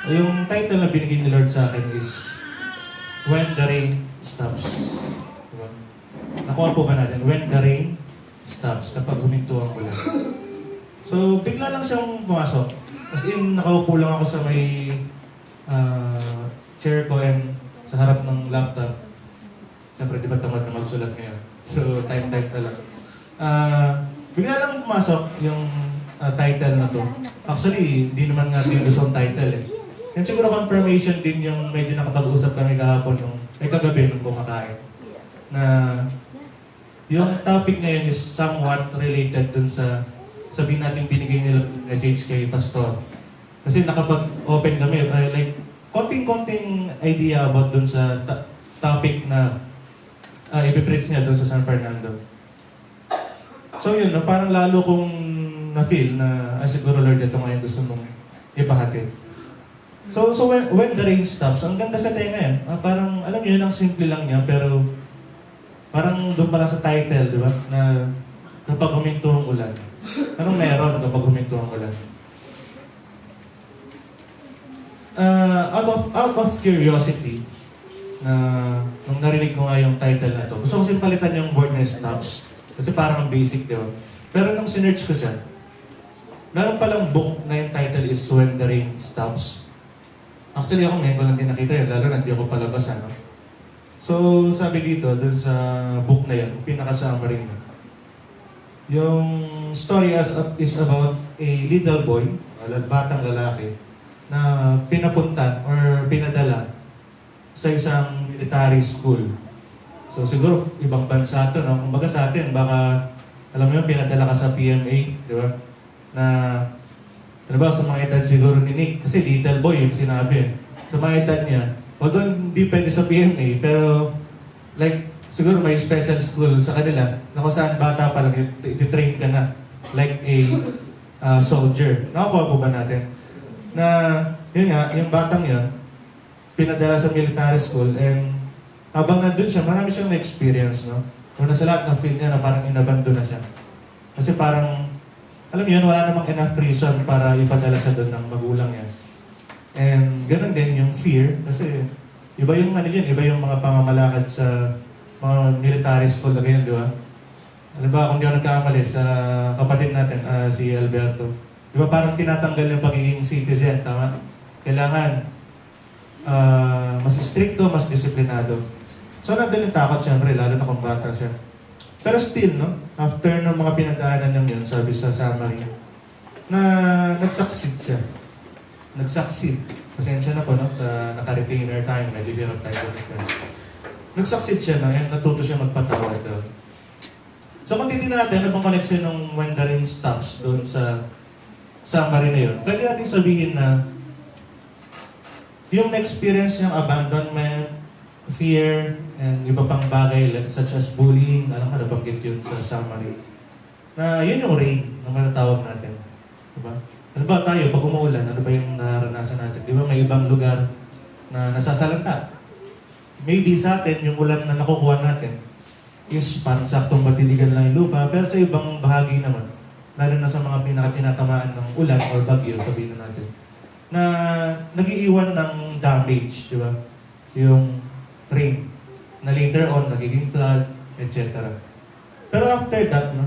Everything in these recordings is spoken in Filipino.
Yung title na binigay ni Lord sa akin is When the Rain Stops. Diba? Nakuha po ba natin? When the Rain Stops, kapag huminto ang ulan. So, bigla lang siyang pumasok. As in, nakaupo lang ako sa may chair ko and sa harap ng laptop. Siyempre, di ba tamad na magsulat ngayon? So, time-time na lang. Bigla lang pumasok yung title na to. Actually, hindi naman nga din gusto ang title eh. And siguro confirmation din yung medyo nakapag-usap kami kahapon nung kagabi nung kumakain. Na yung topic ngayon is somewhat related dun sa sabihin natin binigay nila message kay Pastor. Kasi nakapag-open kami, like, konting-konting idea about dun sa topic na ipipreach niya dun sa San Fernando. So yun, parang lalo kong na-feel na siguro Lord, ito ngayon gusto mong ipahatid. So when the rain stops, ang ganda sa tenga yan. Parang, alam niyo yun, ang simple lang niya, pero parang doon pala sa title, di ba? Na kapag huminto ang ulan. Anong meron kapag huminto ang ulan? Out of curiosity, nung narinig ko nga yung title na to, gusto ko kasi palitan yung word na stops. Kasi parang ang basic, di ba? Pero nung sinerch ko siya, meron palang book na yung title is When the Rain Stops. Actually ako ngayon ko lang din nakita yun, lalo na hindi ako palabas, ano? So, sabi dito, dun sa book na yan, pinaka-summary niya. Yung story is about a little boy, batang lalaki, na pinapunta or pinadala sa isang military school. So siguro ibang bansa ito, no? Kumbaga sa atin, baka, alam mo yun, pinadala ka sa PMA, di ba? Na, ano ba, sa mga edad siguro ni Nick, kasi little boy yung sinabi. Sa mga edad niya, although hindi pwede sa PMA, pero like, siguro may special school sa kanila, na kung saan bata pa lang, i-train ka na, like a soldier. Nakakuha po ba natin? Na, yun nga, yung batang yun, pinadala sa military school, and habang nandun siya, marami siyang na-experience, no? Una sa lahat, na-feel niya na parang inabando na siya. Kasi parang, alam niyo yun, wala namang enough reason para ipadala siya doon ng magulang niya. And ganun din yung fear, kasi iba yung ano yun, iba yung mga pamamalakad sa mga military school na ganyan, di ba? Alam ba, kung di ako nagkakamali sa kapatid natin, si Alberto, di ba parang tinatanggal yung pagiging citizen, tama? Kailangan mas stricto, mas disiplinado. So nandun yung takot siyempre, lalo na kung bata siya. Pero still, no? After ng mga pinagdaanan ng yun, sabi sa summary, na nag-succeed siya. Nag-succeed. Pasensya na po, no? Sa naka-retainer time, may libero tayo with nag-succeed siya na, and natuto siya magpatawad. So kung titignan natin, ano bang connection ng When the Rain Stops doon sa summary na yun, pwede natin sabihin na yung experience niyang abandonment, fear, and iba pang bagay such as bullying, alam ka, nabanggit yun sa summary. Na yun yung rain na matatawag natin. Diba? Ano ba tayo, pag umuulan, ano ba yung naranasan natin? Di ba may ibang lugar na nasasalanta? Maybe sa atin, yung ulan na nakukuha natin is parang saktong matiligan lang yung lupa, pero sa ibang bahagi naman, lalo na sa mga pinaka-tinatamaan ng ulan or bagyo, sabihin na natin, na nag-iiwan ng damage, di ba? Yung rain, na later on, nagiging flood, etc. Pero after that, no?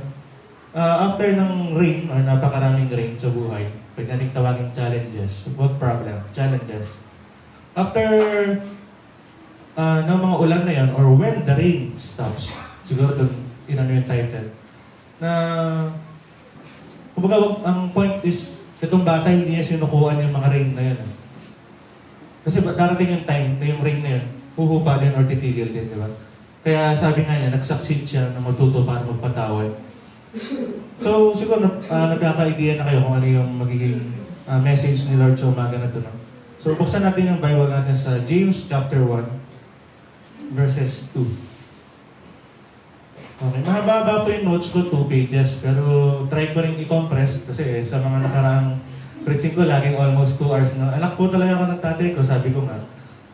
After ng rain, or napakaraming rain sa buhay, pwede natin tawagin challenges. What problem? Challenges. After ng mga ulan na yan, or when the rain stops, siguro doon, inano yung title, na, kumbaga, ang point is, itong bata, hindi niya sinukuhan yung mga rain na yan. Kasi darating yung time na yung rain na yun, huhupa din or titigil din, di ba? Kaya sabi nga niya, nag-succeed siya na matuto para magpatawad. So, siguro nagkaka-idea na kayo kung ano yung magiging message ni Lord sa umaga na ito. No? So, buksan natin yung Bible natin sa James chapter 1, verses 2. Okay, mahaba po yung notes ko, 2 pages, pero try ko rin i-compress kasi sa mga nakaraang preaching ko, laging almost 2 hours na. Anak po talaga ako ng tatay ko, sabi ko nga.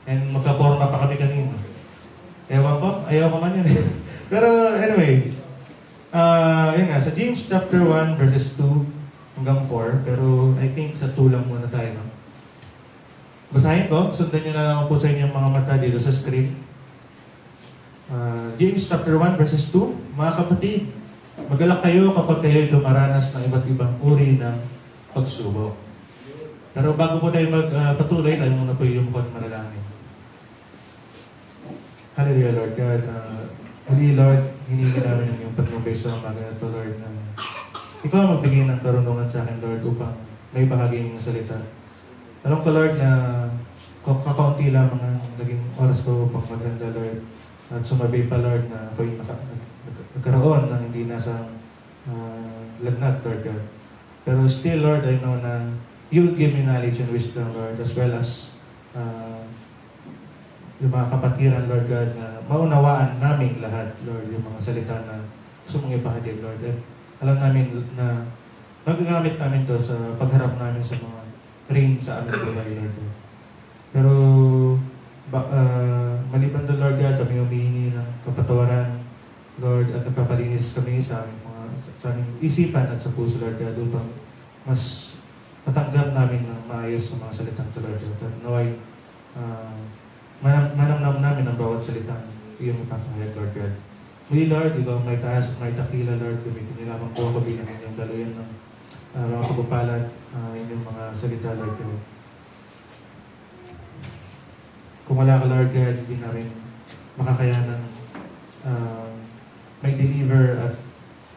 And magka-forma pa kami kanina. Ewan ko, ayaw ko man yun. Pero anyway, yun nga, sa James chapter 1, verses 2 hanggang 4, pero I think sa 2 lang muna tayo, no? Basahin ko, sundan nyo na lang po sa inyong mga mata dito sa screen. James chapter 1 verses 2, mga kapatid, magalak kayo kapag kayo'y dumaranas ng iba't ibang uri ng pagsubok. Pero bago po tayo magpatuloy, tayo muna po yung manalangin. Hallelujah, Lord God. Holy Lord, hiningi namin ang iyong patnubay sa umaga na ito, Lord, na ikaw ang magbigay ng karunungan sa akin, Lord, upang may bahagi ng salita. Alam ko, Lord, na kakaunti lamang ang naging oras ko upang maganda, Lord. At sumabay pa, Lord, na ako'y nagkaroon ng hindi nasa lagnat, Lord God. Pero still, Lord, I know na you will give me knowledge and wisdom, Lord, as well as yung mga kapatiran, Lord God, na maunawaan namin lahat, Lord, yung mga salita na gusto mong ipahatid, Lord. At alam namin na magagamit namin to sa pagharap namin sa mga rain sa aming buhay, Lord. Pero maliban doon, Lord God, kami humihingi ng kapatawaran, Lord, at nagpapalinis kami sa aming isipan at sa puso, Lord God, upang mas matanggap namin ng maayos sa mga salitang to, Lord God. At naway, manamnam namin ang bawat salitang iyong ipapahayag, Lord God. Muli, Lord, ikaw may taas at may takila, Lord, gamitin niyo lamang po ako bilang inyong daluyan ng mga pagpapalad, inyong mga salita, Lord God. Kung wala ka, Lord God, hindi namin makakayanan may deliver at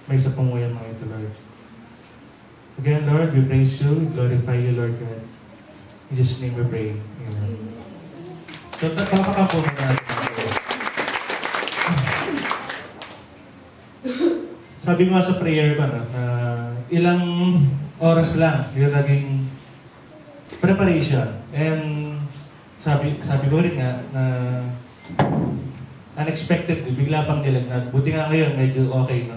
may sapunguyan mga ito, Lord. Again, Lord, we praise you, glorify you, Lord God. In Jesus' name we pray. Amen. So, papaka po natin. Sabi nga sa prayer ko na ilang oras lang yung naging preparation. And sabi ko rin nga na unexpected, bigla pang nilagnat. Buti nga ngayon, medyo okay, no?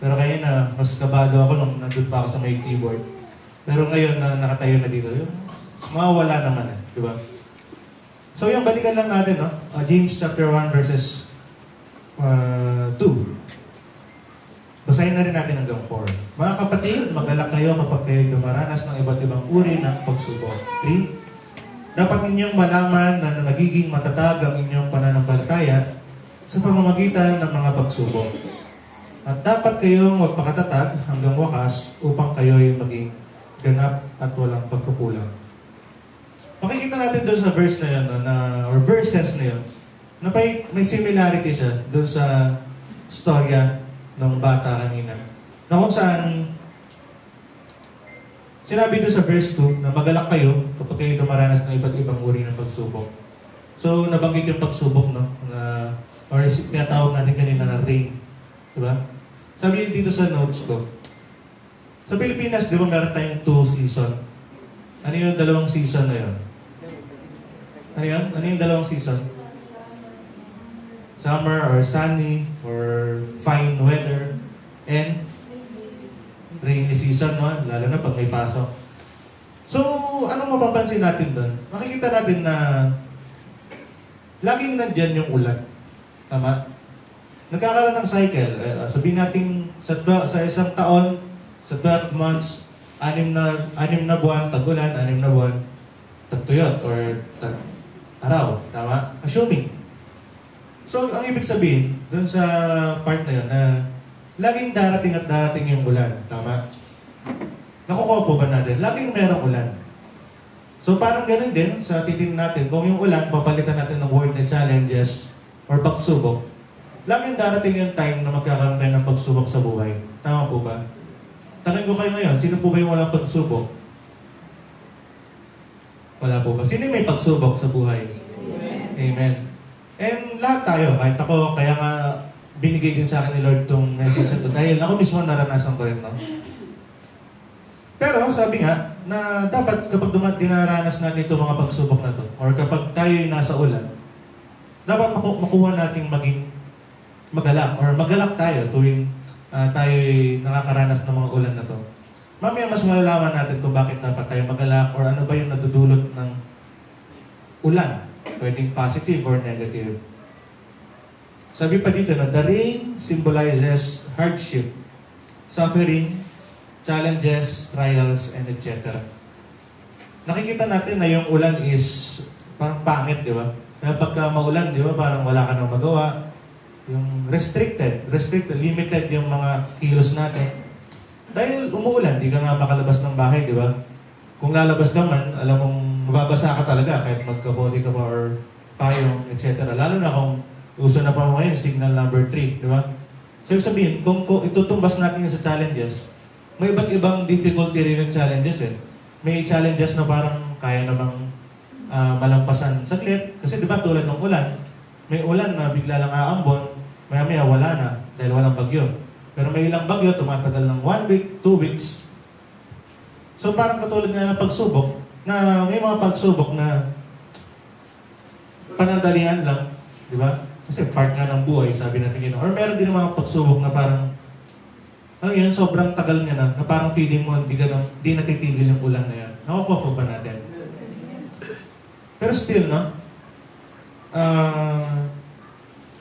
Pero kaya na, mas kabado ako nung nandun pa ako sa may keyboard. Pero ngayon na nakatayo na dito, mawawala naman di ba? So yung balikan lang natin, no? James chapter 1 verses 2. Basahin na rin natin hanggang 4. Mga kapatid, magalak kayo kapag kayo dumaranas ng iba't ibang uri ng pagsubok. 3. Dapat ninyong malaman na nagiging matatag ang inyong pananampalataya sa pamamagitan ng mga pagsubok. At dapat kayong magpakatatag hanggang wakas upang kayo'y maging ganap at walang pagkukulang. Makikita natin doon sa verse na yun, or verses na yun, na may similarity siya doon sa storya ng bata kanina. Na kung saan, sinabi doon sa verse 2 na magalak kayo kapag kayo dumaranas ng iba't ibang uri ng pagsubok. So, nabanggit yung pagsubok, no? Or tinatawag natin kanina na rain. Diba? Sabi dito sa notes ko, sa Pilipinas, di ba meron tayong 2 season? Ano yung dalawang season na yun? Ano yun? Ano yung dalawang season? Summer or sunny or fine weather and rainy season, no? Lalo na pag may pasok. So, anong mapapansin natin doon? Makikita natin na laging nandyan yung ulan. Tama? Nagkakaroon ng cycle. Sabihin natin sa isang taon, sa 12 months, 6 na buwan, tag-ulan, 6 na buwan, tag-tuyot, or araw. Tama? Assuming. So, ang ibig sabihin, dun sa part na yun, na laging darating at darating yung ulan. Tama? Nakukuha po ba natin? Laging merong ulan. So, parang ganun din sa titingnan natin. Kung yung ulan, papalitan natin ng word na challenges or pagsubok. Laging darating yung time na magkakaroon tayo ng pagsubok sa buhay. Tama po ba? Tanong ko kayo ngayon, sino po ba yung walang pagsubok? Wala po ba? Sino may pagsubok sa buhay? Amen. Amen. And lahat tayo, kahit ako, kaya nga binigay din sa akin ni Lord itong message na ito. Dahil ako mismo naranasan ko rin, no? Pero sabi nga, na dapat kapag dinaranas natin itong mga pagsubok na ito, or kapag tayo nasa ulan, dapat makuha natin maging magalak, or magalak tayo tuwing tayo nakakaranas ng mga ulan na ito. Mamaya mas malalaman natin kung bakit dapat tayo magalak, or ano ba yung nadudulot ng ulan. Pwedeng positive or negative. Sabi pa dito na the rain symbolizes hardship, suffering, challenges, trials, and etc. nakikita natin na yung ulan is parang pangit, di ba? Kaya pagka maulan, di ba, parang wala ka nang magawa. Yung restricted, limited yung mga kilos natin. Dahil umuulan, di ka nga makalabas ng bahay, di ba? Kung lalabas ka man, alam mong mababasa ka talaga kahit magkabody ka pa or payong, etc. Lalo na kung uso na pa mo ngayon, signal number 3, di ba? So, sabihin, kung itutumbas natin sa challenges, may iba't ibang difficulty rin ng challenges eh. May challenges na parang kaya namang malampasan saglit. Kasi di ba tulad ng ulan, may ulan na bigla lang aambon, maya-maya wala na dahil walang bagyo. Pero may ilang bagyo, tumatagal ng 1 week, 2 weeks. So parang katulad nga ng pagsubok, na may mga pagsubok na panandalian lang, di ba? Kasi part nga ng buhay, sabi natin yun. Or meron din mga pagsubok na parang, ano yun, sobrang tagal niya na parang feeling mo, di natitigil yung ulan na yan. Nakukuha po ba natin? Pero still, no?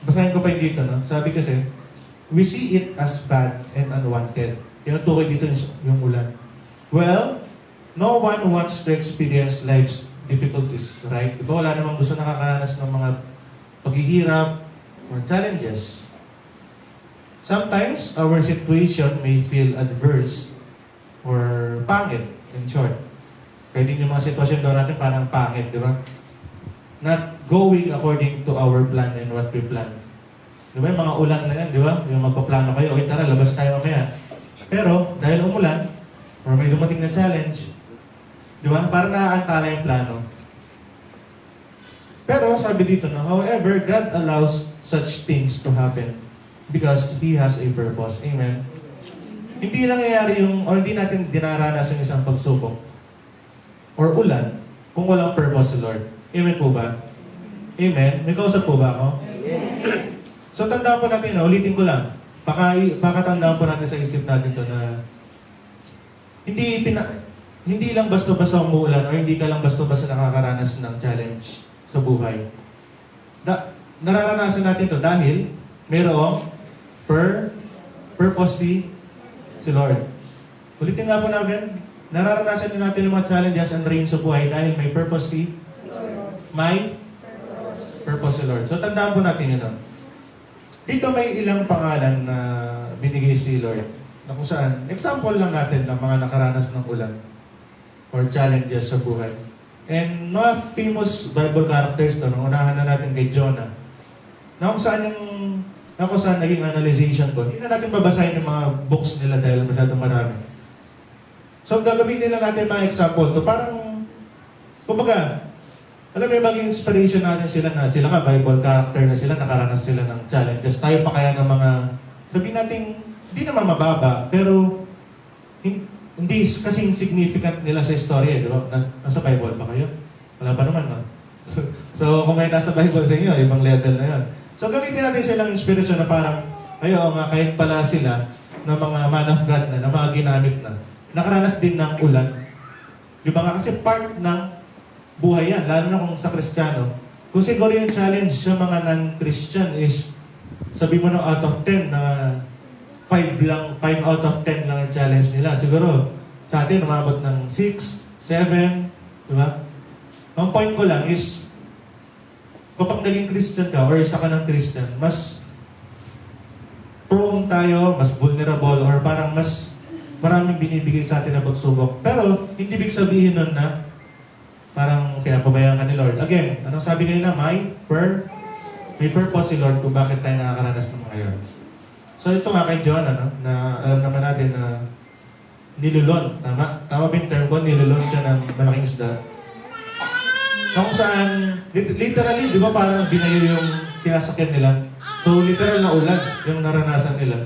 Basahin ko pa yung dito, no? Sabi kasi, we see it as bad and unwanted. Tinutukoy dito yung ulan. Well, no one wants to experience life's difficulties, right? Diba wala namang gusto nakakaranas ng mga paghihirap or challenges. Sometimes, our situation may feel adverse or pangit, in short. Pwede yung mga sitwasyon daw natin parang pangit, di ba? Not going according to our plan and what we plan. Di ba yung mga ulan na yan, di ba? Yung magpaplano kayo, okay, tara, labas tayo mamaya. Pero, dahil umulan, or may dumating na challenge, di ba? Parang naaantala yung plano. Pero, sabi dito na, however, God allows such things to happen because He has a purpose. Amen? Hindi nangyayari o hindi natin dinaranas yung isang pagsubok or ulan kung walang purpose si Lord. Amen po ba? Amen? May kausap po ba ako? Amen. So, tandaan po natin, ulitin ko lang. Baka tandaan po natin sa isip natin to na hindi lang basta-basta umuulan o hindi ka lang basta-basta nakakaranas ng challenge sa buhay. Nararanasan natin to dahil mayroong purpose si Lord. Ulitin nga po natin, nararanasan din natin yung mga challenges and rain sa buhay dahil may purpose si Lord. So tandaan po natin yun. Dito may ilang pangalan na binigay si Lord na kung saan, example lang natin ng mga nakaranas ng ulan or challenges sa buhay. And mga famous Bible characters to, unahan na natin kay Jonah. Na kung saan naging analyzation ko, hindi na natin babasahin yung mga books nila dahil masyadong marami. So, gagamitin nila natin mga example to parang, kumbaga, alam mo yung maging inspiration natin sila na sila nga Bible character na sila, nakaranas sila ng challenges. Tayo pa kaya ng mga, sabihin natin, hindi naman mababa, pero hindi kasing significant nila sa istorya, di ba? Nasa Bible ba kayo? Wala pa naman, no? So, kung may nasa Bible sa inyo, ibang level na yun. So, gamitin natin silang inspiration na parang, ayo nga, kahit pala sila na mga man of God na mga ginamit na, nakaranas din ng ulan. Di ba nga? Kasi part ng buhay yan, lalo na kung sa Kristiyano. Kung siguro yung challenge sa mga non-Christian is, sabi mo na out of 10 na 5 out of 10 lang ang challenge nila. Siguro, sa atin, umabot ng 6, 7, di ba? Ang point ko lang is, kapag naging Christian ka or isa ka ng Christian, mas prone tayo, mas vulnerable, or parang mas maraming binibigay sa atin na pagsubok. Pero, hindi ibig sabihin nun na parang pinapabayaan ka ni Lord. Again, anong sabi kanina? May purpose si Lord kung bakit tayo nakakaranas ng mga yun. So ito nga kay John, na alam naman natin na nilulon. Tama? Tama ba yung term ko? Nilulon siya ng malaking isda. Kung saan, literally, di ba parang binayo yung sinasakyan nila? So literal na ulan yung naranasan nila.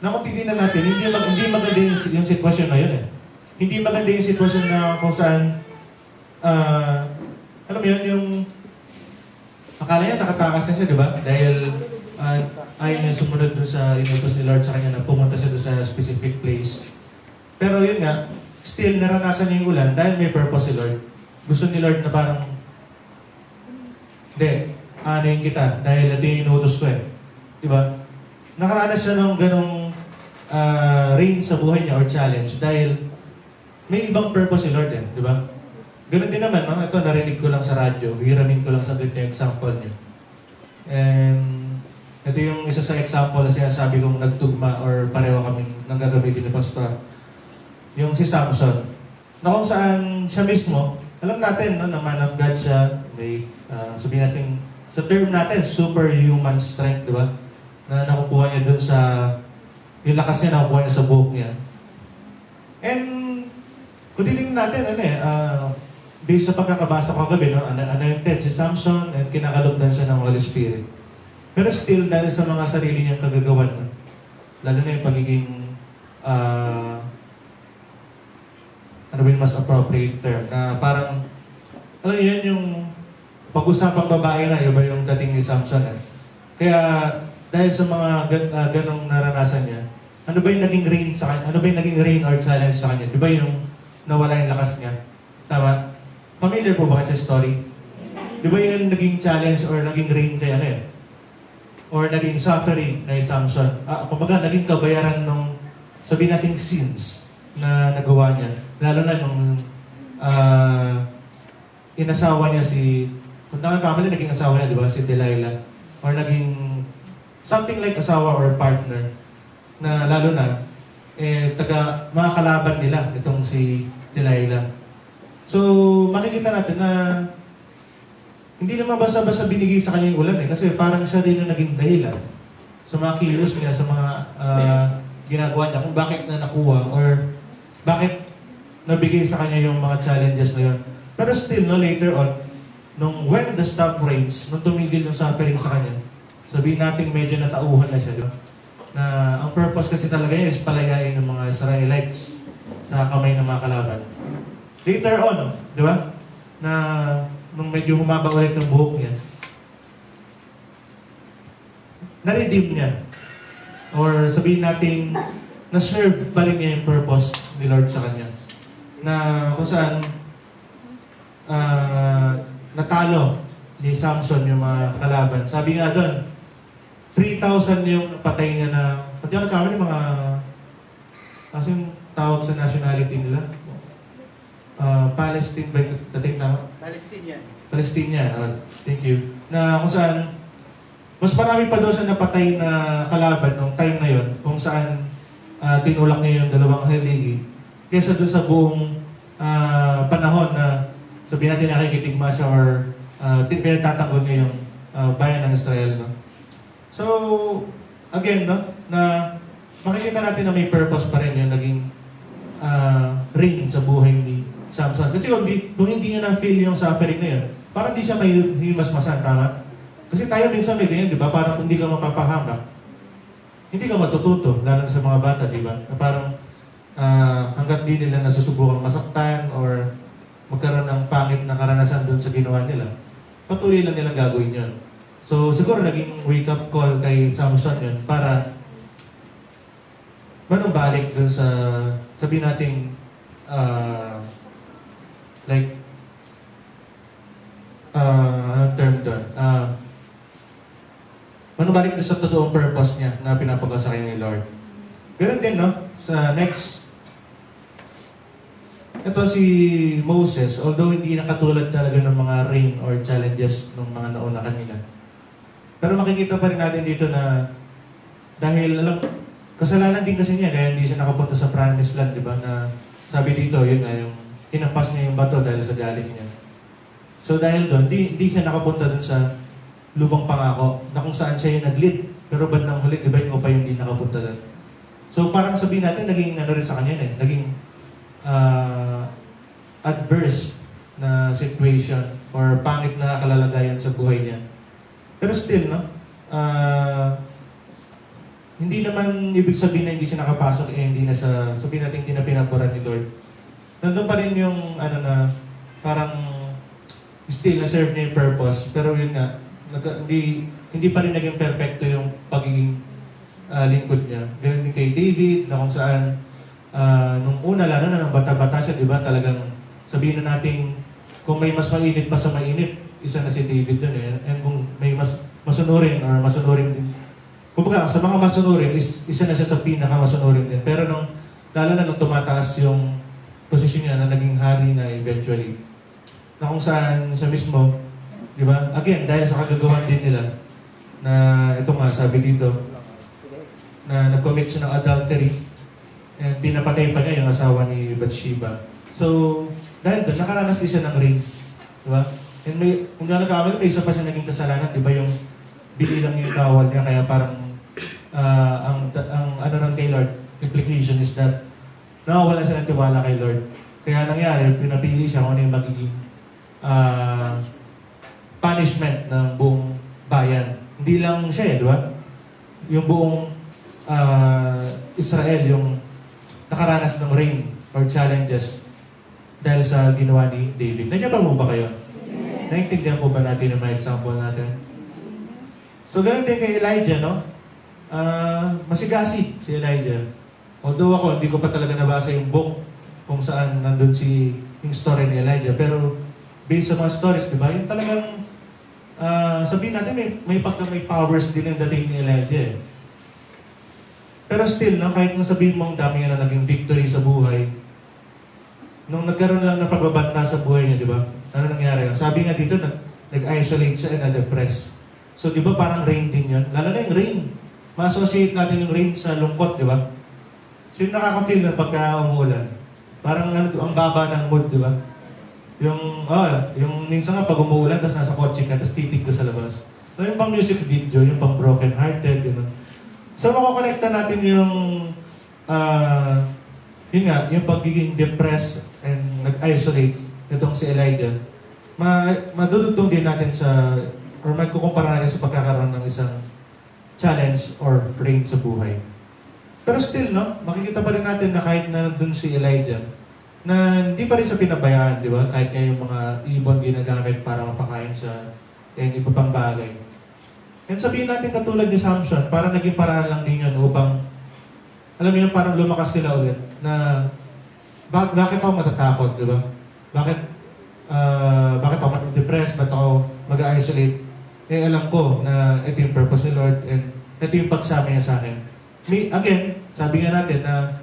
Na kung titignan natin, hindi maganda yung sitwasyon na yun eh. Hindi maganda yung sitwasyon na kung saan alam mo yun, yung akala niya nakatakas na siya, di ba? Dahil ayaw niya sumunod doon sa inutos ni Lord sa kanya na pumunta siya doon sa specific place. Pero yun nga, still naranasan niya yung ulan dahil may purpose si Lord. Gusto ni Lord na parang, hindi, anuin kita dahil ito yung inutos ko eh. Di ba? Nakaranas siya ng ganong rain sa buhay niya or challenge dahil may ibang purpose si Lord eh, di ba? ganun din naman, no? Ito, narinig ko lang sa radyo. Hiramin ko lang sa yung example niya. And ito yung isa sa example na sinasabi kong nagtugma or pareho kami nang gagamitin ni Pastor. Yung si Samson. Na kung saan siya mismo, alam natin, no, na man of God siya, may, sabihin natin, sa term natin, superhuman strength, di ba? Na nakukuha niya dun sa, yung lakas niya nakukuha niya sa buhok niya. And, kung titingnan natin, based sa pagkakabasa ko kagabi, no, anointed si Samson at kinakalugdan siya ng Holy Spirit. Pero still, dahil sa mga sarili niyang kagagawan, no, lalo na yung pagiging, ano ba yung mas appropriate term, na parang, ano yan yung pag-usapang babae na, iba yung dating ni Samson. Kaya, dahil sa mga ganong naranasan niya, ano ba yung naging rain sa kanya? Ano ba yung naging rain or challenge sa kanya? Di ba yung nawala yung lakas niya? Tama? Familiar po ba kayo sa story? Di ba yung naging challenge or naging rain kay ano yun? Or naging suffering kay Samson? Kumbaga, naging kabayaran ng, sabihin nating sins na nagawa niya. Lalo na nung inasawa niya si, kung nakakamali, naging asawa niya, di ba? Si Delilah. Or naging something like asawa or partner na lalo na mga kalaban nila itong si Delilah. So, makikita natin na hindi naman basta-basta binigay sa kanya yung ulan kasi parang siya din yung naging dahilan sa mga kilos niya, sa mga ginagawa niya, kung bakit na nakuha or bakit nabigay sa kanya yung mga challenges na yun. Pero still, no, later on, when the stop rains, nung tumigil yung suffering sa kanya, sabihin natin medyo natauhan na siya, di ba? Na ang purpose kasi talaga niya is palayain ng mga Israelites sa kamay ng mga kalaban. Later on, di ba? Na nung medyo humaba ulit ng buhok niya, na-redeem niya. Or sabihin natin, na-serve pa rin niya yung purpose ni Lord sa kanya. Na kung saan natalo ni Samson yung mga kalaban. Sabi nga doon, 3,000 yung patay niya na, pati ako nagkamali mga, kasi yung tawag sa nationality nila, Palestine ba yung dating tama? Palestinian. Palestinian, thank you. Na kung saan, mas marami pa doon sa napatay na kalaban nung time na yon, kung saan tinulak niya yung dalawang haligi, kesa doon sa buong panahon na sabihin natin nakikitigma siya or pinagtatanggol niya yung bayan ng Israel. No? So, again, no, na makikita natin na may purpose pa rin yung naging reign sa buhay ni Samson. Kasi kung hindi niya na-feel yung suffering na yun, parang hindi siya may himasmasan, tama? Kasi tayo minsan may ganyan, di ba? Parang hindi ka mapapahamak, hindi ka matututo, lalo sa mga bata, di ba? Na parang hanggat di nila nasusubukang masaktan or magkaroon ng pangit na karanasan doon sa ginawa nila, patuloy lang nilang gagawin yun. So, siguro naging wake-up call kay Samson yun para manumbalik doon sa, sabihin nating, like, term doon, manumbalik doon sa totoong purpose niya na pinapagawa sa kanya ni Lord. Ganun din, no? Sa next, ito si Moses, although hindi nakatulad talaga ng mga rain or challenges ng mga nauna kanina. Pero makikita pa rin natin dito na dahil kasalanan din kasi niya, kaya hindi siya nakapunta sa promised land, di ba? Na sabi dito, yun nga, yung hinampas niya yung bato dahil sa galit niya. So dahil doon, hindi siya nakapunta doon sa lubang pangako, na kung saan siya yung nag-lead. Pero bandang huli, di ba yung upay hindi nakapunta doon? So parang sabihin natin, naging ano rin sa kanya, naging adverse na situation or pangit na kalalagayan sa buhay niya. Pero still, no? Hindi naman ibig sabihin na hindi siya nakapasok, hindi na sa, sabihin natin hindi na pinapuran ni Lord. Nandun pa rin yung, parang still na-serve niya yung purpose, pero yun nga, hindi pa rin naging perfecto yung pagiging lingkod niya. Ganun din kay David, na kung saan, nung una, lalo na nung bata-bata siya, di ba, talagang sabihin na natin, kung may mas mainit pa sa mainit, isa na si David dun eh. And kung may mas masunurin or masunurin din, kumbaga, sa mga masunurin, isa na siya sa pinaka-masunurin din. Pero lalo na nung tumataas yung posisyon niya na naging hari na eventually, na kung saan siya mismo, di ba? Again, dahil sa kagagawan din nila, na ito nga, sabi dito, na nag-commit siya ng adultery, and pinapatay pa niya yung asawa ni Bathsheba. So, dahil doon, nakaranas din siya ng rape. Di ba? And may, kung nakakamali, may isa pa siya naging kasalanan, di ba yung binilang niya yung tawal niya, kaya parang ang ano nun kay Lord, implication is that nawawala siya ng tiwala kay Lord. Kaya nangyari, pinapili siya kung ano yung magiging punishment ng buong bayan. Hindi lang siya di ba? Yung buong Israel, yung nakaranas ng rain or challenges dahil sa ginawa ni David. Nandiyan pa mo ba kayo? Naintindihan po ba natin yung mga example natin? So, ganun din kay Elijah, no? Masigasi si Elijah. Although ako, hindi ko pa talaga nabasa yung book kung saan nandun yung story ni Elijah. Pero, based sa mga stories, di ba? Yung talagang, sabihin natin, may powers din yung dating ni Elijah. Pero still, no, kahit nung sabihin mong dami nga na naging victory sa buhay, nung nagkaroon lang ng pagbabanta sa buhay niya, di ba? Ano nangyari? Sabi nga dito, nag-isolate siya and na-depress. So, di ba parang rain din yun? Lalo na yung rain. Ma-associate natin yung rain sa lungkot, di ba? So, yung nakaka-feel na pagka umuulan, parang ang baba ng mood, di ba? Yung minsan nga pag umuulan, tapos nasa kotse ka, tapos titig ka sa labas. So, yung pang music video, yung pang broken-hearted, yun. So, makakonekta natin yung, yun nga, yung pagiging depressed and nag-isolate, itong si Elijah, madudugtong din natin sa, or magkukumpara natin sa pagkakaroon ng isang challenge or rain sa buhay. Pero still, no, makikita pa rin natin na kahit na nandun si Elijah, na hindi pa rin siya pinabayaan, di ba? Kahit nga yung mga ibon ginagamit para mapakain sa iba pang bagay. And sabihin natin katulad ni Samson, parang naging paraan lang din yun upang, alam mo yun, parang lumakas sila ulit, na bakit ako matatakot, di ba? Bakit ako depressed? Bakit ako mag-isolate? Eh, alam ko na ito yung purpose ni Lord and ito yung pagsama niya sa akin. Again, sabi nga natin na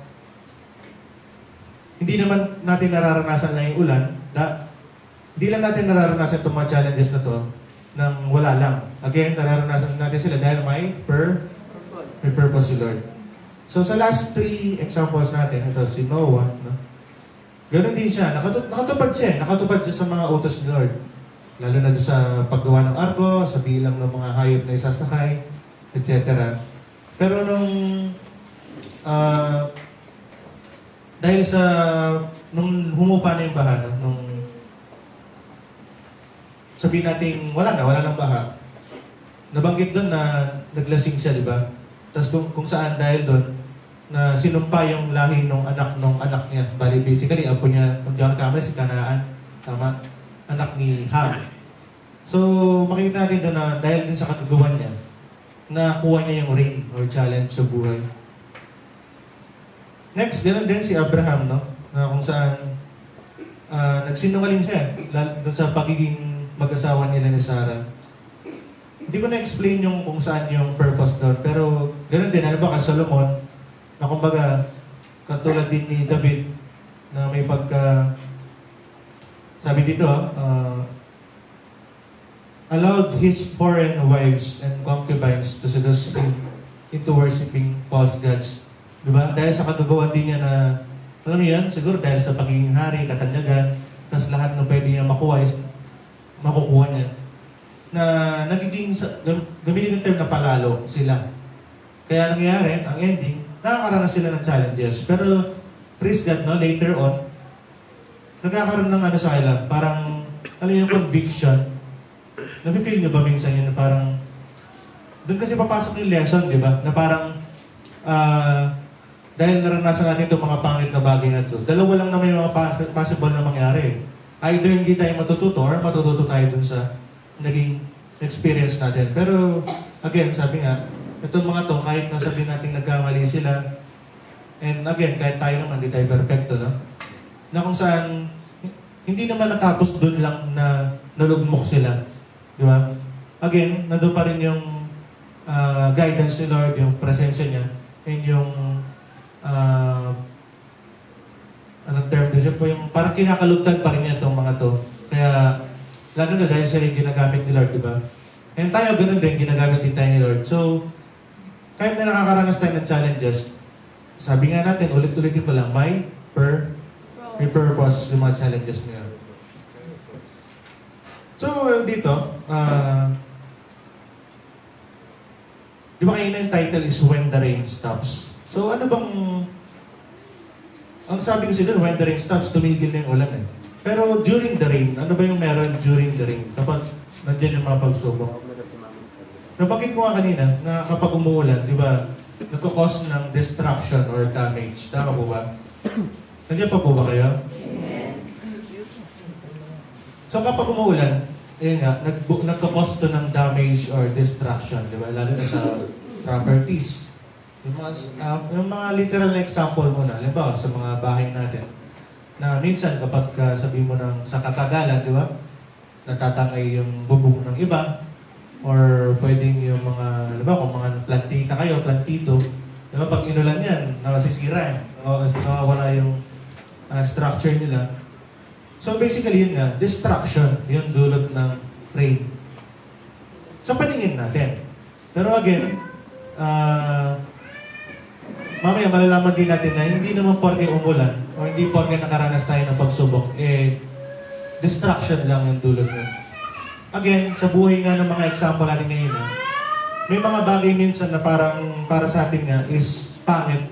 hindi naman natin nararanasan lang yung ulan. Hindi lang natin nararanasan itong mga challenges na to nang wala lang. Again, nararanasan natin sila dahil may purpose si Lord. So, sa last 3 examples natin, ito si Noah, no? Ganon din siya. Nakatupad siya sa mga utos ni Lord. Lalo na doon sa paggawa ng arko, sa bilang ng mga hayop na isasakay, etc. Pero dahil nung humupa na yung baha, nung sabihin natin, wala nang baha, nabanggit doon na naglasing siya, di ba? Tapos kung saan dahil doon, na sinumpa yung lahi ng anak niya. Bali, basically, apo niya, kung di ako nakamali, si Kanaan. Tama? Anak ni Ham. So, makikita natin doon na dahil din sa kagagawan niya, nakuha niya yung rain or challenge sa buhay. Next, ganoon din si Abraham, no? Na kung saan nagsinungaling siya doon sa pagiging mag-asawa nila ni Sarah. Hindi ko na-explain yung kung saan yung purpose doon. Pero, ganoon din, ano ba kay Solomon, na kumbaga, katulad din ni David, na may sabi dito, allowed his foreign wives and concubines to seduce him into worshiping false gods. Diba? Dahil sa kagagawan din niya na, alam niyo yan, siguro dahil sa pagiging hari, katanyagan, tapos lahat ng pwede niya makuha is makukuha niya. Na nagiging, gamitin yung term na palalo sila. Kaya nangyayari, ang ending, nakakaranas sila ng challenges. Pero, praise God, no, later on, nagkakaroon ng sa kanila, parang, yung conviction. Nafe-feel nyo ba minsan yun na parang, doon kasi papasok yung lesson, di ba? Na parang, dahil naranasan natin itong mga pangit na bagay na ito, dalawa lang naman yung mga possible na mangyari. Either hindi tayo matututo or matututo tayo dun sa naging experience natin. Pero, again, sabi nga, itong mga to, kahit na sabihin natin nagkamali sila, and again, kahit tayo naman, hindi tayo perfecto, no? Na kung saan, hindi naman natapos doon lang na nalugmok sila. Di ba? Again, nandun pa rin yung guidance ni Lord, yung presensya niya, and yung anong term din siya po, yung parang kinakalugtan pa rin niya itong mga to. Kaya, lalo na dahil sila yung ginagamit ni Lord, di ba? And tayo, ganun din, ginagamit din tayo ni Lord. So, kahit na nakakaranas tayo ng challenges, sabi nga natin, ulit-ulitin ko lang, may purpose yung mga challenges mo yun. So, dito, di ba kayo na yung title is When the Rain Stops? So, ano bang, ang sabi kasi doon, when the rain stops, tumigil na yung ulan eh. Pero during the rain, ano ba yung meron during the rain? Kapag nandiyan yung mga pagsubok. Nabanggit ko nga kanina na kapag umuulan, di ba, nagkakos ng destruction or damage. Tama po ba? Nandiyan pa po ba kayo? So kapag umuulan, yun nga, nagkakos to ng damage or destruction, di ba? Lalo na sa properties. Yung mga literal na example muna, halimbawa sa mga bahay natin, na minsan kapag sabi mo ng sa katagalan, di ba? Natatangay yung bubong ng iba, or pwedeng yung mga, halimbawa kung mga plantita kayo, plantito, di ba? Pag inulan yan, nasisira yan, nawawala yung structure nila. So basically yun nga, destruction, yung dulot ng rain. Sa paningin natin. Pero again, mamaya malalaman din natin na hindi naman porke umulan o hindi porke nakaranas tayo ng pagsubok, destruction lang yung dulot nun. Again, sa buhay nga ng mga example natin ngayon, may mga bagay minsan na parang para sa atin nga is pangit.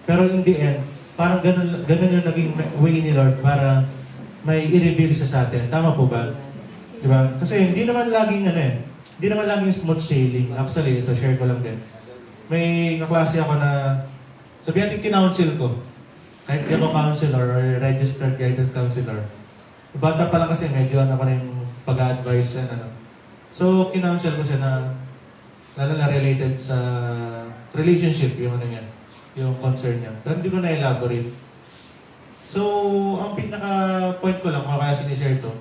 Pero in the end, parang ganun yung naging way ni Lord para may i-reveal sa atin. Tama po ba? Diba? Kasi hindi naman laging hindi naman laging smooth sailing. Actually, ito share ko lang din. May kaklase ako na sabi natin kinounsel ko. Kahit di ako counselor or registered guidance counselor. Bata pa lang kasi medyo ako na yung pag-a-advise and So, kinounsel ko siya na lalo na related sa relationship, yung yung concern niya. Pero hindi ko na-elaborate. So, ang pinaka-point ko lang, kaya sinishare to,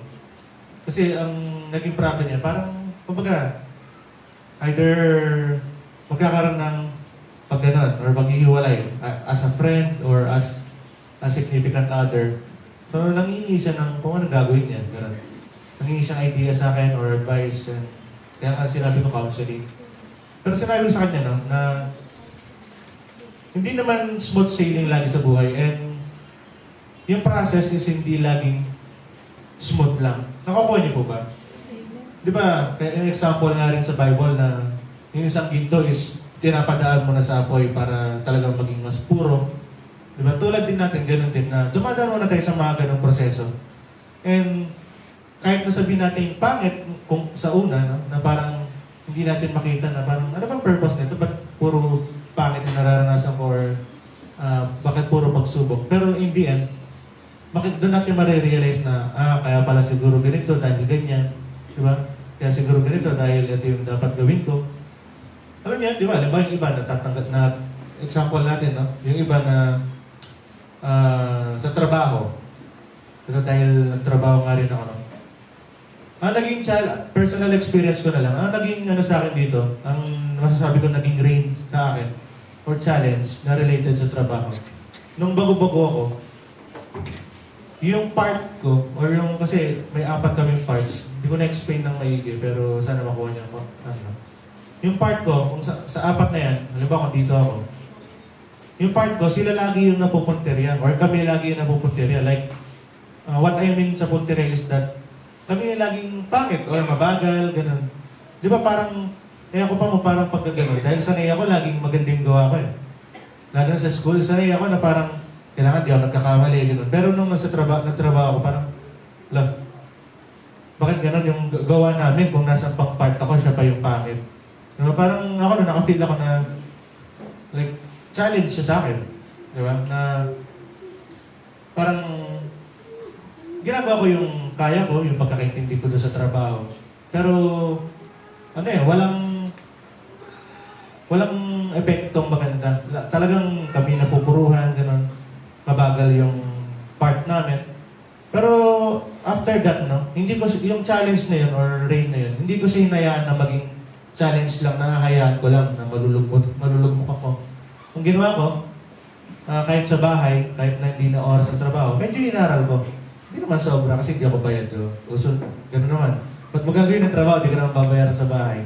kasi ang naging problem niya, parang, kumbaga, either magkakaroon ng pag-ganon or paghihiwalay as a friend or as a significant other. So, nangingi siya ng kung ano gagawin niya. Ganon. Nangingi siyang idea sa akin or advice. And, kaya nga sinabi ko counseling. Pero sinabi ko sa kanya na hindi naman smooth sailing lagi sa buhay and yung process is hindi laging smooth lang. Nakakuha niyo po ba? Di ba, yung example nga rin sa Bible na yung isang ginto is tinapadaan mo na sa apoy para talagang maging mas puro. Di ba? Tulad din natin, ganun din na dumadaan muna tayo sa mga ganung proseso. And kahit nasabihin natin pangit kung sa una, na parang hindi natin makita na parang ano bang purpose nito? Ba't puro pangit na nararanasan ko or bakit puro pagsubok? Pero in the end, bakit doon natin marirealize na, kaya pala siguro ganito dahil ganyan, di ba? Kaya siguro ganito dahil ito yung dapat gawin ko. Alam niya, di ba? Alam ba yung iba natatanggap na, example natin, no? Yung iba na sa trabaho, pero dahil nagtrabaho nga rin ako, no? Ang naging personal experience ko na lang, ang naging sa akin dito, ang masasabi ko naging rain sa akin, or challenge na related sa trabaho. Nung bago-bago ako, yung part ko, or yung, kasi may 4 kaming parts, hindi ko na-explain ng maigi, pero sana makuha niya ako. Yung part ko, kung sa 4 na yan, halimbawa kung dito ako, yung part ko, sila lagi yung napupunterya, or kami lagi yung napupunterya. Like, what I mean sa punterya is that, kami yung laging pangit, or mabagal, ganun. Di ba parang, ako pa mo parang pagkagano'n, dahil sanay ako, laging magandang gawa ko eh. Lalo na sa school, sanay ako na parang, kailangan di ako nagkakamali, gano'n. Pero nung nagtrabaho ako, parang, bakit gano'n yung gawa namin kung nasa pang-part ako, siya pa yung pangit. Diba? Parang ako na nakafeel ako na, like, challenge siya sa akin. Di ba? Na, parang, ginagawa ko yung kaya ko, yung pagkakaintindi ko doon sa trabaho. Pero, walang epektong maganda. Talagang kami napupuruhan, gano'n. Mabagal yung part namin. Pero after that, no, hindi ko yung challenge na yun or rain na yun, hindi ko siya hinayaan na maging challenge lang, na hayaan ko lang na malulugmok ako. Ang ginawa ko, kahit sa bahay, kahit na hindi na oras ng trabaho, medyo inaral ko. Hindi naman sobra kasi hindi ako bayad. Uso, gano'n naman. Ba't mo gagawin ng trabaho, di ka naman babayaran sa bahay.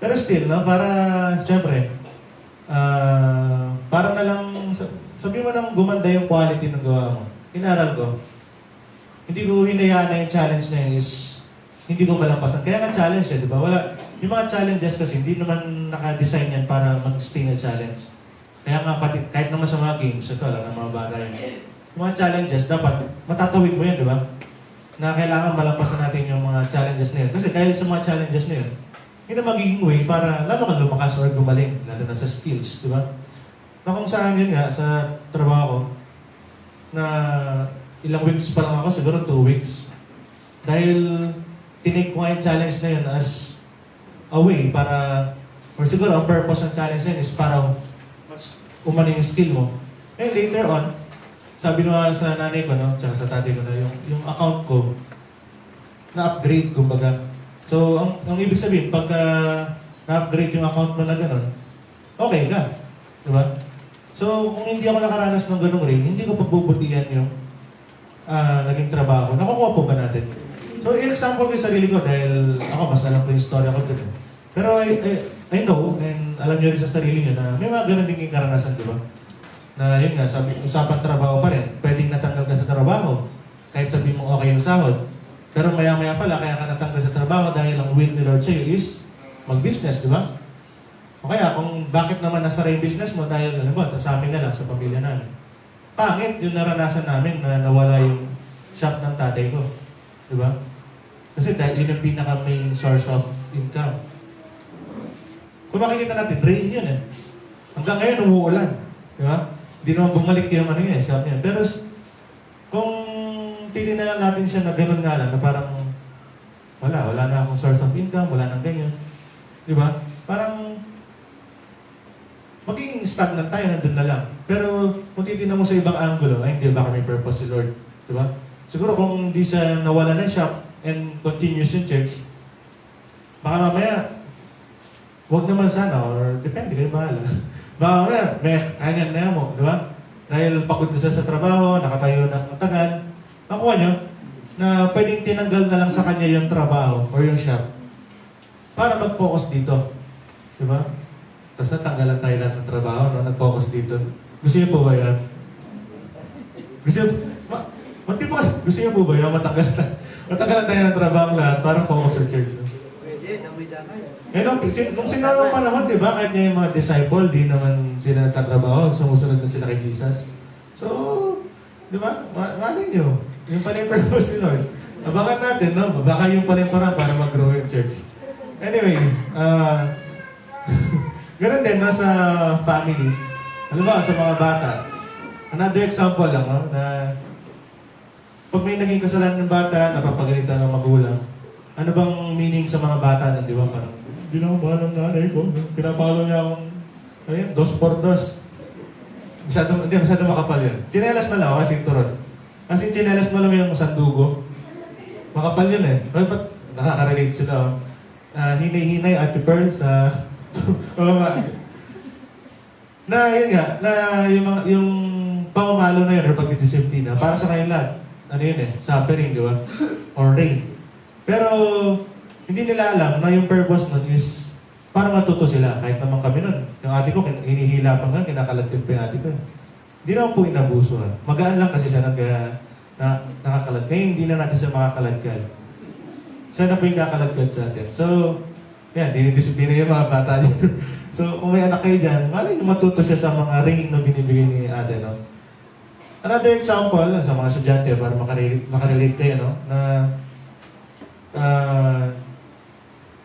Pero still, no, para, siyempre, para na lang, sabi mo nang gumanda yung quality ng gawa mo. Inaral ko. Hindi ko hinayaan na yung challenge na yun is, hindi ko malampasan. Kaya nga challenge di ba? Wala, yung mga challenges kasi, hindi naman naka-design yan para mag-stay na challenge. Kaya nga, pati, kahit naman sa mga games, ito lang, ng mga bata yun. Yung mga challenges, dapat matatawid mo yan, di ba? Na kailangan malampasan natin yung mga challenges na yun. Kasi dahil sa mga challenges na yun, yun ang magiging way para lalo kang lumakas or gumaling, lalo na sa skills, di ba? Na kung saan yun nga, sa trabaho ko, na ilang weeks pa lang ako, siguro 2 weeks. Dahil tinake ko nga yung challenge na yun as a way para, or siguro ang purpose ng challenge na yun is para umano yung skill mo. And later on, sabi nyo sa nanay ko, no, tsaka sa tatay ko na yung account ko, na-upgrade, kumbaga. So, ang ibig sabihin, pagka na-upgrade yung account mo na gano'n, okay ka. Diba? So, kung hindi ako nakaranas ng gano'ng rin, hindi ko pagbubutihan yung naging trabaho. Nakukuha po ba natin? So, in-example ko yung sarili ko dahil ako, mas alam ko yung story ko dito. Pero I know, and alam nyo rin sa sarili nyo na may mga gano'n din karanasan, diba? Na yun nga, sabi, usapan trabaho pa rin. Pwedeng natanggal ka sa trabaho. Kahit sabi mo okay yung sahod. Pero maya-maya pala, kaya ka natanggal sa trabaho dahil ang will ni Lord sa'yo is mag-business, di ba? O kaya, kung bakit naman nasara yung business mo dahil, alam mo, sa amin na lang, sa pamilya namin. Pangit yung naranasan namin na nawala yung shop ng tatay ko. Di ba? Kasi dahil yun yung pinaka-main source of income. Kung makikita natin, drain yun eh. Hanggang ngayon, umuulan. Di ba? Hindi naman bumalik yung ano yun, shop niya. Pero kung titignan natin siya na gano'n nga lang, na parang wala na akong source of income, wala nang ganyan. Di ba? Parang maging stagnant tayo, nandun na lang. Pero kung titignan mo sa ibang angulo, ay hindi, baka may purpose si Lord. Di ba? Siguro kung hindi siya nawala ng shop and continues yung church, baka mamaya, huwag naman sana, or depende, kayo bahala. Baka mamaya, may kanyan na mo, di ba? Dahil pagod na siya sa trabaho, nakatayo ng matagal, nakuha nyo, na pwedeng tinanggal na lang sa kanya yung trabaho or yung shop para mag-focus dito. Di ba? Tapos natanggalan tayo lahat ng trabaho, no? Nag-focus dito. Gusto niyo po ba yan? Gusto niyo po ba yan? Matanggalan tayo ng trabaho lahat para focus sa church. No? Pwede, namida kayo. Nung sinanong panahon, di ba? Kahit nga yung mga disciple, di naman sila natatrabaho, sumusunod na sila kay Jesus. So, di ba? Malay nyo. Yung pala yung purpose ni Lord. Abangan natin, no? Baka yung pala yung parang para mag-grow yung church. Anyway, ganun din, no? Sa family. Ano ba? Sa mga bata. Another example lang, no? Na pag may naging kasalanan ng bata, napapagalitan ng magulang, ano bang meaning sa mga bata na, di ba? Parang, hindi na ako mahal ng nanay ko. Pinapalo niya akong, ano yun, 2 por 2. Masyado makapal yun. Chinelas na lang ako kasi turon. Kasi chinelas mo lang yung sandugo. Makapal yun eh. Ba't nakaka-relate sila? Hinay-hinay at pearl sa... na yun nga, na yung pamamalo na yun or pagdidisiplina, para sa kayo lahat. Ano yun eh? Suffering, di ba? Or rain. Pero hindi nila alam na yung purpose nun is para matuto sila. Kahit naman kami nun. Yung ate ko, hinihila pa nga, kinakalatid pa yung ate ko. Hindi naman po inabuso. Magaan lang kasi siya kaya nakakalad. Kaya hindi na natin siya makakaladkad. Siya na po yung kakaladkad sa atin. So, yan, dinidisiplina yung mga bata niya. So, kung may anak kayo dyan, malay nyo matuto siya sa mga rain na binibigay ni ate, no? Another example, sa mga estudyante, para makarelate kayo, no? Na,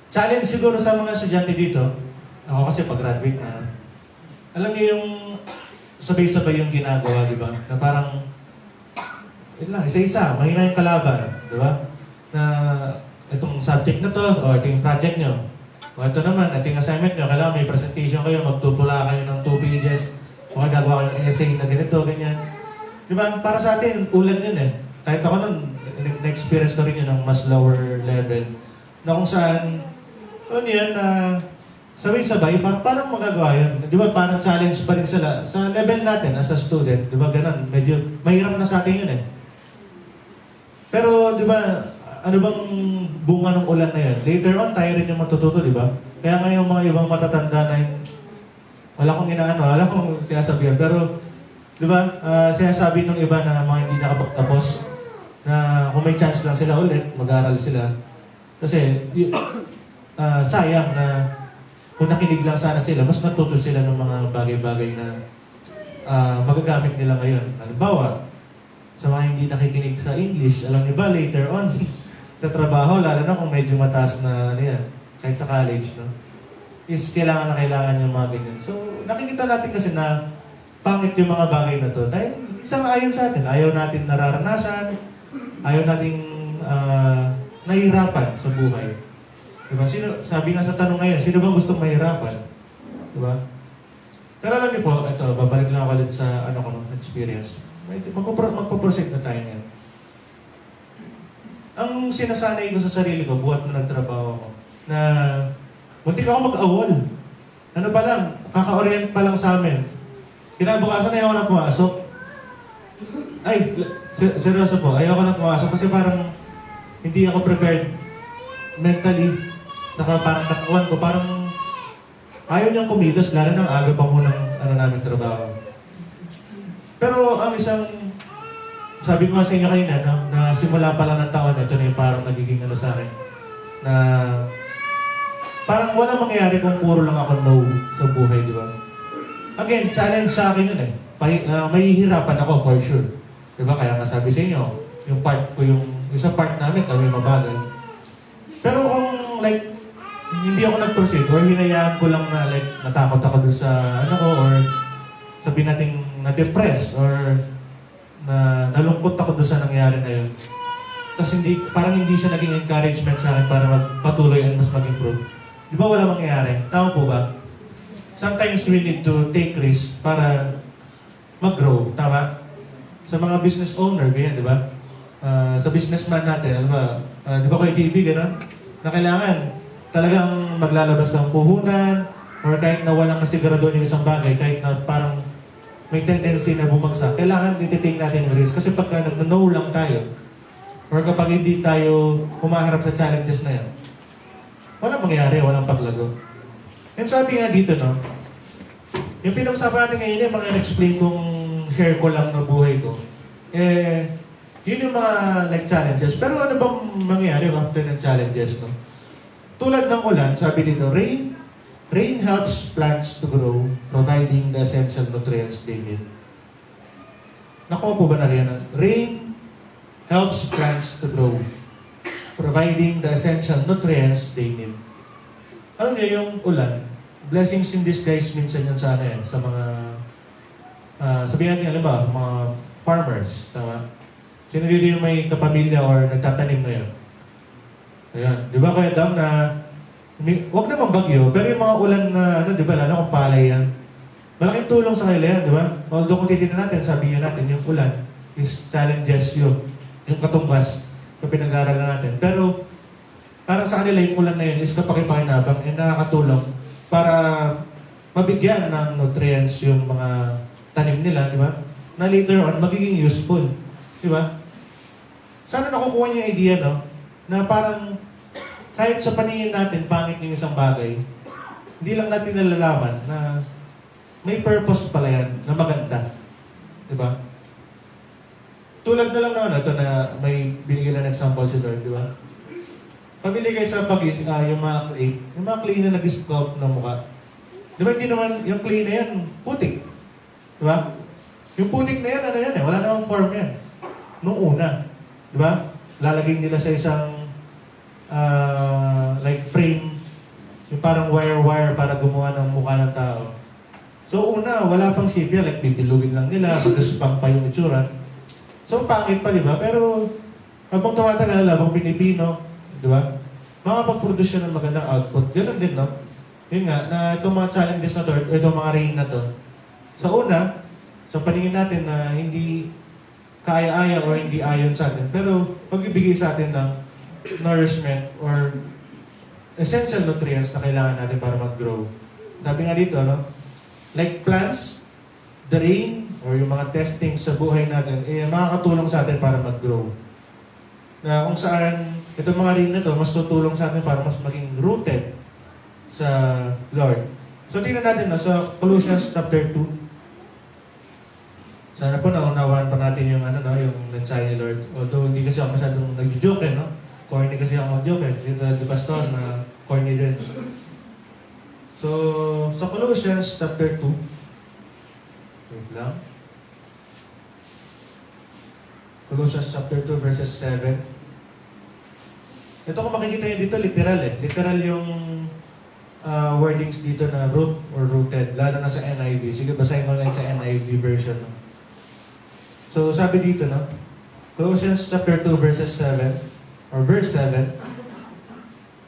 challenge siguro sa mga estudyante dito, ako kasi pag-graduate na, alam niyo yung sabay-sabay yung ginagawa, di ba? Na parang, ito lang, isa-isa, mahina yung kalaban, di ba? Na itong subject na to, o ito yung project nyo, o ito naman, ito yung assignment nyo, kailangan may presentation kayo, magtutula kayo ng 2 pages, o gagawa kayo ng essay na ganito, ganyan. Di ba? Para sa atin, ulan yun eh. Kahit ako nun, na-experience ko rin yun ng mas lower level. Na kung saan, ano yan, sabay-sabay, parang magagawa yun. Di ba, parang challenge pa rin sila. Sa level natin, as a student, di ba, ganun, medyo mahirap na sa atin yun eh. Pero, di ba, ano bang bunga ng ulan na yan? Later on, tayo rin yung matututo, di ba? Kaya nga yung mga ibang matatanda na yung, wala akong inaano, wala akong sinasabihan. Pero, di ba, sinasabi ng iba na mga hindi nakapagtapos, na kung may chance lang sila ulit, mag-aaral sila. Kasi, sayang na kung nakinig lang sana sila, mas natuto sila ng mga bagay-bagay na magagamit nila ngayon. Halimbawa, sa mga hindi nakikinig sa English, alam niyo ba, later on, sa trabaho, lalo na kung medyo mataas na, ano yan, kahit sa college, no? Is kailangan na kailangan yung mga ganyan. So, nakikita natin kasi na pangit yung mga bagay na to. Dahil isang ayon sa atin, ayaw natin nararanasan, ayaw nating nahihirapan sa buhay. Diba? Sabi nga sa tanong ngayon, sino bang gustong mahirapan? Diba? Pero alam niyo po, ito, babalik lang ako ulit sa experience. Magpo-proceed na tayo ngayon. Ang sinasanay ko sa sarili ko, buhat na nagtrabaho ako, na muntik ako mag-awol. Ano pa lang, kaka-orient pa lang sa amin. Kinabukasan ayaw ko na pumasok. Ay, seryoso po, ayaw ko na pumasok kasi parang hindi ako prepared mentally. Saka parang katawan ko, parang ayaw niyang kumilos, lalo ng aga pa mo ng namin trabaho. Pero ang isang, sabi ko nga sa inyo kanina, na simula pa lang ng taon, ito na yung parang nagiging sa akin, na parang wala mangyayari kung puro lang ako no sa buhay, di ba? Again, challenge sa akin yun eh. Mahihirapan ako for sure. Di ba? Kaya nga sabi sa inyo, yung part ko, yung sa part namin, kami mabagal. Pero kung like, hindi ako nag-proceed or hinayaan ko lang na like, natakot ako dun sa or sabihin natin na-depress or na nalungkot ako doon sa nangyari na yun. Tapos parang hindi siya naging encouragement sa akin para magpatuloy at mas mag-improve. Di ba wala mangyayari? Tama po ba? Sometimes we need to take risks para mag-grow. Tama? Sa mga business owner, ganyan, di ba? Sa businessman natin, di ba kayo TV, gano'n? Na kailangan talagang maglalabas ng puhunan or kahit na walang kasigurado yung isang bagay, kahit na parang may tendency na bumagsak, kailangan tititing natin yung risk. Kasi pagka nag-no lang tayo, or kapag hindi tayo humaharap sa challenges na yan, walang mangyayari, walang paglago. And sabi nga dito, no, yung pinag-usapan natin ngayon, yung mga explain kong share ko lang ng buhay ko, yun yung mga like challenges. Pero ano bang mangyayari after ng challenges, no? Tulad ng ulan, sabi dito, Rain helps plants to grow, providing the essential nutrients they need. Nakuha po ba na rin? Rain helps plants to grow, providing the essential nutrients they need. Alam niyo yung ulan, blessings in disguise minsan yan sa sa mga, sabihin natin, alam ba, mga farmers, tama? Sino dito yung may kapamilya or nagtatanim na yun? Ayan. Di ba kaya Dam na wag naman bagyo, pero yung mga ulan na, di ba, lalo kung palay yan, malaking tulong sa kanila yan, di ba? Although kung titignan natin, sabihin natin, yung ulan is challenges yung katumbas yung pinag-aaralan natin. Pero, parang sa kanila yung ulan na yun is kapakipakinabang and nakakatulong para mabigyan ng nutrients yung mga tanim nila, di ba? Na later on, magiging useful, di ba? Sana nakukuha niyo yung idea, no? Na parang kahit sa paningin natin, pangit yung isang bagay, hindi lang natin nalalaman na may purpose pala yan na maganda. Diba? Tulad na lang na ito na may binigyan na example si Lord, di ba? Pamili kayo sa yung mga clay na nag-sculpt ng mukha. Di ba hindi naman, yung clay na yan, putik. Di ba? Yung putik na yan, wala namang form yan. Nung una. Di ba? Lalagay nila sa isang like frame, yung parang wire-wire para gumawa ng mukha ng tao. So una, wala pang sipya, like bibilugin lang nila, mag-spam pa yung itsura. So pangit pa, di ba? Pero habang tumatagal, habang pinipino, di ba? Makapag-produce ng magandang output. Ganun din, no? Yun nga, na itong mga challenges na to, itong mga rain na to, sa una, sa paningin natin na hindi kaya-aya o hindi ayon sa atin, pero pagbibigay sa atin ng nourishment or essential nutrients na kailangan natin para mag-grow. Sabi nga dito, no? Like plants, the rain, or yung mga testing sa buhay natin, makakatulong sa atin para mag-grow. Na kung saan itong mga ring na to mas tutulong sa atin para mas maging rooted sa Lord. So tingnan natin sa Colossians chapter 2. Sana po naunawaan pa natin yung yung mensahe ni Lord. Although hindi kasi ako masyadong nag-joke, no? Corny kasi ako mag-joke. Dito di pastor na corny din. So, sa Colossians chapter 2. Wait lang. Colossians chapter 2 verses 7. Ito kung makikita nyo dito, literal eh. Literal yung wordings dito na root or rooted, lalo na sa NIV. Sige, basahin ko lang sa NIV version. No? So, sabi dito, no? Colossians chapter 2 verses 7, or verse 7,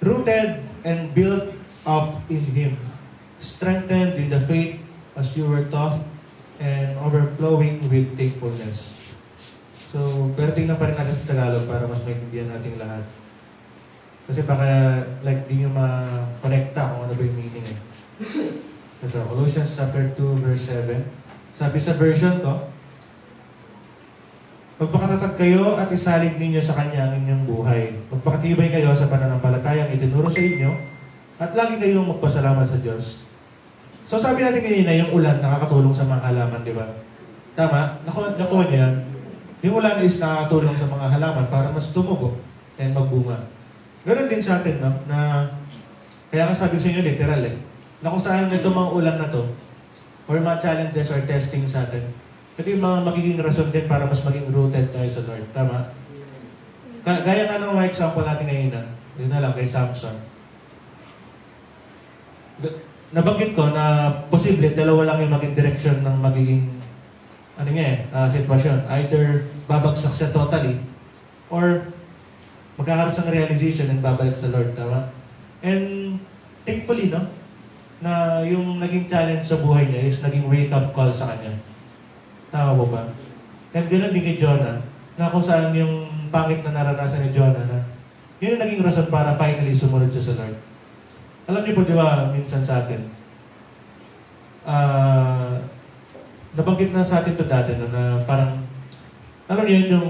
rooted and built up in Him, strengthened in the faith as you were taught, and overflowing with thankfulness. So, pero tingnan pa rin natin sa Tagalog para mas maintindihan natin lahat. Kasi baka, like, di nyo ma-connecta kung ano ba yung meaning eh. Ito, Colossians chapter 2, verse 7. Sabi sa version ko, magpakatatag kayo at isalig ninyo sa Kanya ang inyong buhay. Magpakatibay kayo sa pananampalatayang itinuro sa inyo at lagi kayong magpasalamat sa Diyos. So sabi natin kanina, yung ulan nakakatulong sa mga halaman, di ba? Tama? Nakuha niyo yan? Yung ulan is nakakatulong sa mga halaman para mas tumubo and magbunga. Ganon din sa atin, no? Na, kaya nga sabi ko sa inyo, literal eh. Na kung saan ito mga ulan na to, or mga challenges or testing sa atin, ito yung mga magiging rason din para mas maging rooted tayo sa Lord. Tama? Gaya nga ng mga example natin ngayon, yun na lang, kay Samson. Nabanggit ko na posible, dalawa lang yung maging direksyon ng magiging sitwasyon. Either babagsak siya totally, or magkakaroon ng realization and babalik sa Lord. Tama? And thankfully, no? Na yung naging challenge sa buhay niya is naging wake-up call sa kanya. Tama po ba? And ganoon din kay Jonah, na kung saan yung pangit na naranasan ni Jonah, na yun yung naging rason para finally sumunod siya sa Lord. Alam niyo po, di ba, minsan sa atin, nabanggit na sa atin ito dati, na parang, alam niyo yun, yung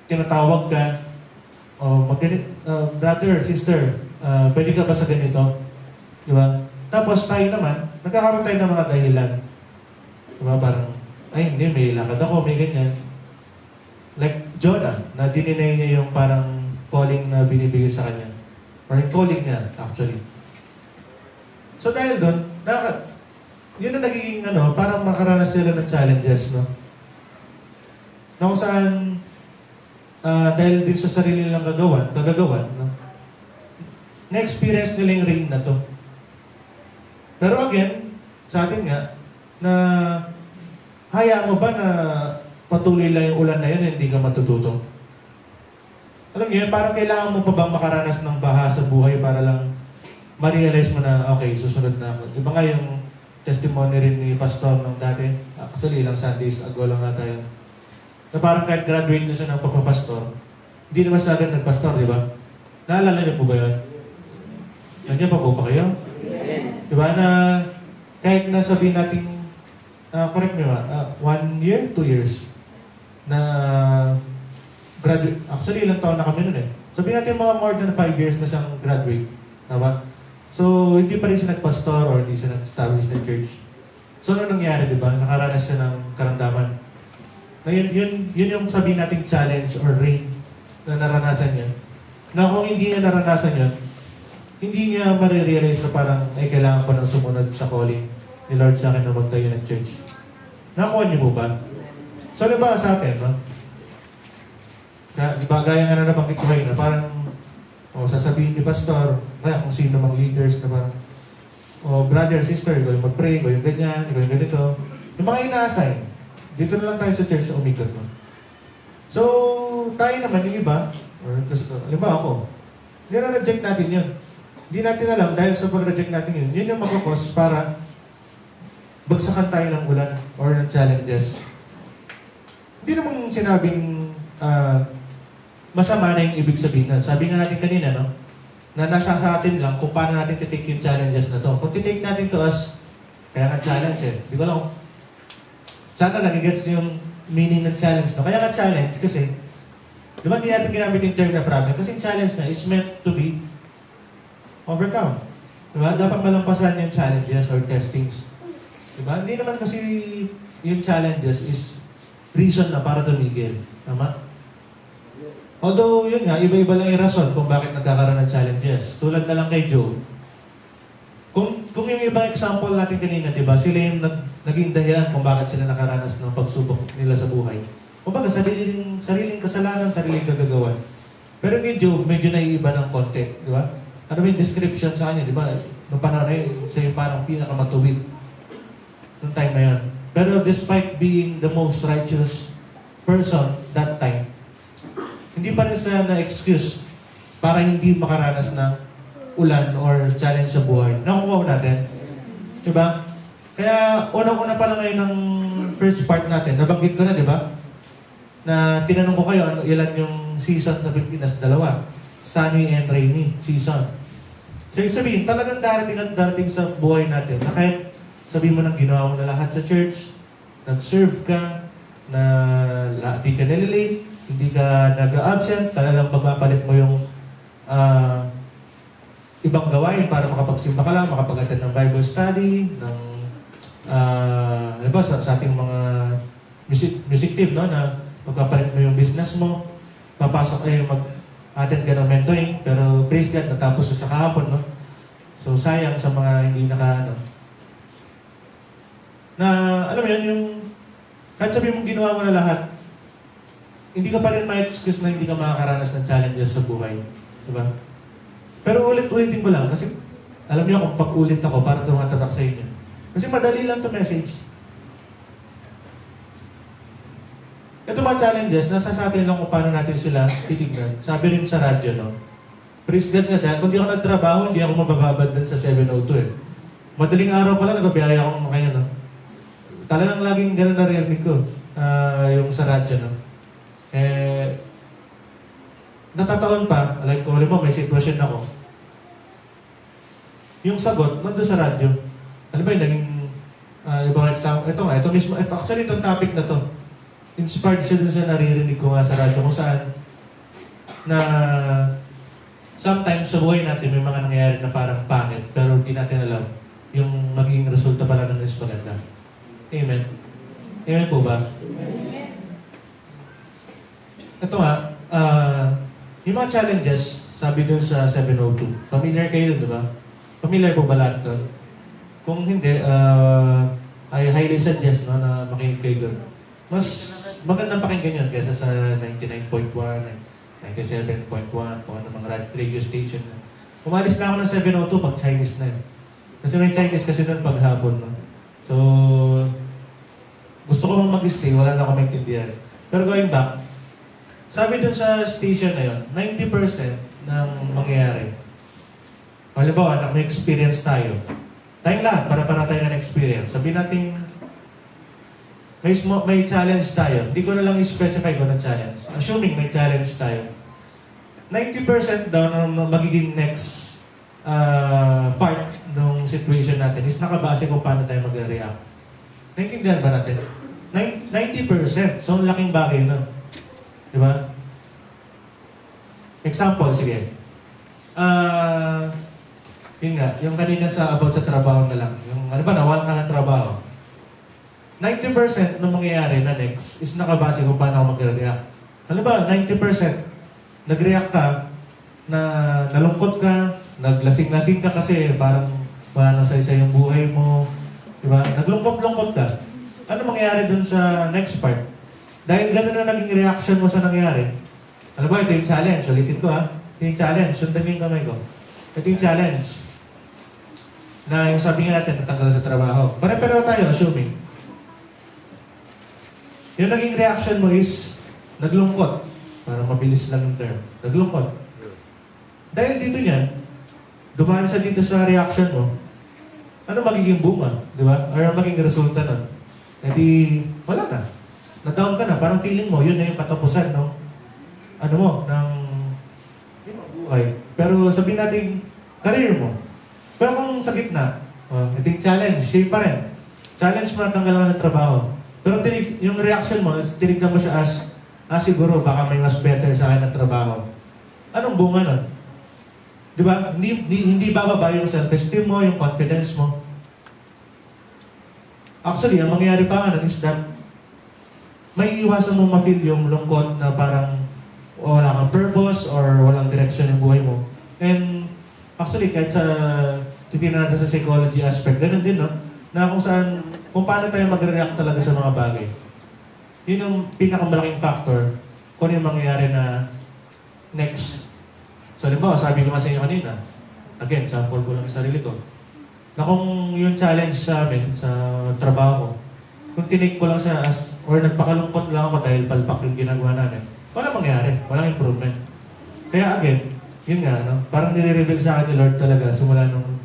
tinatawag ka, brother, sister, pwede ka ba sa ganito? Di ba? Tapos tayo naman, nagkakaroon tayo ng mga dahilan. Diba, parang, ay hindi, may lakad ako, may ganyan. Like Jonah, na dininay niya yung parang calling na binibigay sa kanya. Or yung calling niya, actually. So dahil doon, yun ang nagiging, parang makaranas sila ng challenges, no? Na kung saan, dahil din sa sarili nilang kagagawan, no? Na-experience nila yung rain na to. Pero again, sa atin nga, na hayaan mo ba na patuloy lang yung ulan na yun, hindi ka matututo? Alam niyo, parang kailangan mo pa bang makaranas ng baha sa buhay para lang ma-realize mo na, okay, susunod na ako. Iba nga yung testimony rin ni Pastor nung dati. Actually, ilang Sundays ago lang nga tayo. Na parang kahit graduate na siya ng pagpapastor, hindi naman sa agad nagpastor, di ba? Naalala niyo po ba yun? Nandiyan pa po ba kayo? Di ba na kahit nasabihin natin correct me ba? 1 year, 2 years na graduate. Actually, ilang taon na kami nun eh. Sabihin natin mga more than 5 years na siyang graduate. Tama? So, hindi pa rin siya nagpastor or hindi siya nag-establish ng church. So, ano nangyari, di ba? Nakaranas siya ng karamdaman. Na yun yung sabihin nating challenge or rain na naranasan niya. Na kung hindi niya naranasan yun, hindi niya marirealize na parang ay kailangan pa ng sumunod sa calling ni Lord sa akin na magtayo ng church. Nakuha niyo po ba? So, ano ba sa atin, no? Diba, gaya nga na nabanggit ko kayo na parang sasabihin ni Pastor, kaya kung sino mang leaders na parang brother, sister, ikaw yung mag-pray, ikaw yung ganyan, ikaw yung ganito. Yung mga ina-assign, dito na lang tayo sa church sa umikot, no? So, tayo naman, yung iba, or halimbawa ako, hindi na reject natin yun. Hindi natin alam, dahil sa pag-reject natin yun, yun yung magkakos para bagsakan tayo ng ulan or ng challenges. Hindi namang sinabing masama na yung ibig sabihin nun. Sabi nga natin kanina, no? Na nasa sa atin lang kung paano natin titake yung challenges na to. Kung titake natin to as, kaya nga challenge eh. Di ko lang, sana nagigets niyo yung meaning ng challenge, no? Kaya nga challenge kasi, Di ba hindi natin ginamit yung term na problem? Kasi yung challenge na is meant to be overcome. Di ba? Dapat malampasan yung challenges or testings. Di ba? Hindi naman kasi yung challenges is reason na para tumigil. Tama? Although, yun nga, iba-iba lang yung rason kung bakit nagkakaroon ng challenges. Tulad na lang kay Job. Kung yung ibang example natin kanina, di ba, sila yung naging dahilan kung bakit sila nakaranas ng pagsubok nila sa buhay. Kumbaga, sariling kasalanan, sariling kagagawan. Pero kay Job, medyo naiiba ng konti, di ba? Ano yung description sa kanya, di ba? Nung panahon na yun, siya yung parang pinakamatuwid nung time na yun. Pero despite being the most righteous person that time, hindi pa rin siya na-excuse para hindi makaranas ng ulan or challenge sa buhay. Nakukuha natin. Diba? Kaya unang-una pa lang ngayon ng first part natin, nabanggit ko na, di ba? Na tinanong ko kayo, ano, ilan yung season sa Pilipinas? 2. Sunny and rainy season. So, yung sabihin, talagang darating at darating sa buhay natin na kahit sabihin mo nang ginawa mo na lahat sa church, nag-serve ka, na di ka nalilate, hindi ka nag-absent, talagang pagpapalit mo yung ibang gawain para makapagsimba ka lang, makapag-attend ng Bible study, ng sa ating mga music team, no, na magpapalit mo yung business mo, papasok ay mag-attend ka ng mentoring, pero praise God, natapos sa kahapon, no? So, sayang sa mga hindi na alam mo yan, yung kahit sabihin mong ginawa mo na lahat, hindi ka pa rin ma-excuse na hindi ka makakaranas ng challenges sa buhay. Diba? Pero ulit-ulitin ko lang, kasi alam niyo kung pag-ulit ako para tumatatak sa inyo. Kasi madali lang to message. Ito mga challenges, nasa sa atin lang kung paano natin sila titignan. Sabi rin sa radyo, no? Praise God nga dahil, kung di ako nagtrabaho, hindi ako mabababad dun sa 702 eh. Madaling araw pala, nagabiyaya akong makanya, no? Talagang laging ganun narinig ko, yung sa radyo, no? Natataon pa, like kung alam mo, may sitwasyon ako. Yung sagot, nandun sa radyo. Ano ba yung naging ibang example? Ito mismo, actually itong topic na to. Inspired siya dun sa naririnig ko nga sa radyo kung saan na sometimes sa buhay natin may mga nangyayari na parang pangit pero hindi natin alam yung magiging resulta pala ng is maganda. Amen. Amen po ba? Ito nga, yung mga challenges, sabi dun sa 702, familiar kayo dun, di ba? Familiar po ba lahat dun? Kung hindi, I highly suggest no, na makinig kayo dun. Mas magandang pakinggan yun kaysa sa 99.1, 97.1, kung ano mga radio station. Umalis na ako ng 702 pag Chinese na yun. Kasi may Chinese kasi nun paghapon. No? So, gusto ko mag-stay, wala na ako maintindihan. Pero going back, sabi dun sa station na yun, 90% ng mangyayari. Halimbawa, may experience tayo. Tayong lahat, para tayo ng experience. Sabihin natin, may challenge tayo. Hindi ko na lang i-specify ko ng challenge. Assuming may challenge tayo. 90% daw ng magiging next part ng situation natin is nakabase kung paano tayo mag-react. Naintindihan ba natin? 90%. So, laking bagay nun. Di ba? Example, sige. Yun nga, yung kanina about sa trabaho na lang. Yung, ano ba, nawalan ka ng trabaho. 90% ng mangyayari na next is nakabase kung paano ako mag-react. Ano ba, 90% nag-react ka, na nalungkot ka, naglasing-lasing ka kasi parang wala nang saysay yung buhay mo. Diba? Naglungkot-lungkot ka. Ano mangyayari dun sa next part? Dahil gano'n na naging reaction mo sa nangyari. Ano ba, ito yung challenge. Ulitin ko ha. Ito yung challenge. Sundan yung kamay ko. Ito yung challenge. Na yung sabi nga natin, natanggal sa trabaho. Pare-pareho tayo, assuming. Yung naging reaction mo is, naglungkot. Para mabilis lang yung term. Naglungkot. Dahil dito niyan, dumaan siya dito sa reaction mo, ano magiging bunga? Di ba? Or magiging resulta nun? E di, wala na. Na-down ka na. Parang feeling mo, yun na yung katapusan, no? Ano mo, ng buhay. Pero sabihin natin, career mo. Pero kung sa gitna, ito yung challenge, same pa rin. Challenge mo na tanggalan ka ng trabaho. Pero yung reaction mo, tinignan mo siya as siguro baka may mas better sa akin na trabaho. Anong bunga nun? Di ba? Hindi bababa yung self-esteem mo, yung confidence mo. Actually, ang mangyayari pa nga nun is that may iwasan mo ma-feel yung lungkot na parang wala kang purpose or walang direction yung buhay mo. And actually, kahit sa titignan natin sa psychology aspect, ganun din, no? Na kung paano tayo mag-react talaga sa mga bagay. Yun yung pinakamalaking factor kung ano yung mangyayari na next. So, halimbawa, sabi ko nga sa inyo kanina, again, sample ko lang sa sarili ko, na kung yung challenge sa amin, sa trabaho ko, kung tinake ko lang siya or nagpakalungkot lang ako dahil palpak yung ginagawa namin, wala mangyari, walang improvement. Kaya again, yun nga, no? Parang nire-reveal sa akin ni Lord talaga, simula nung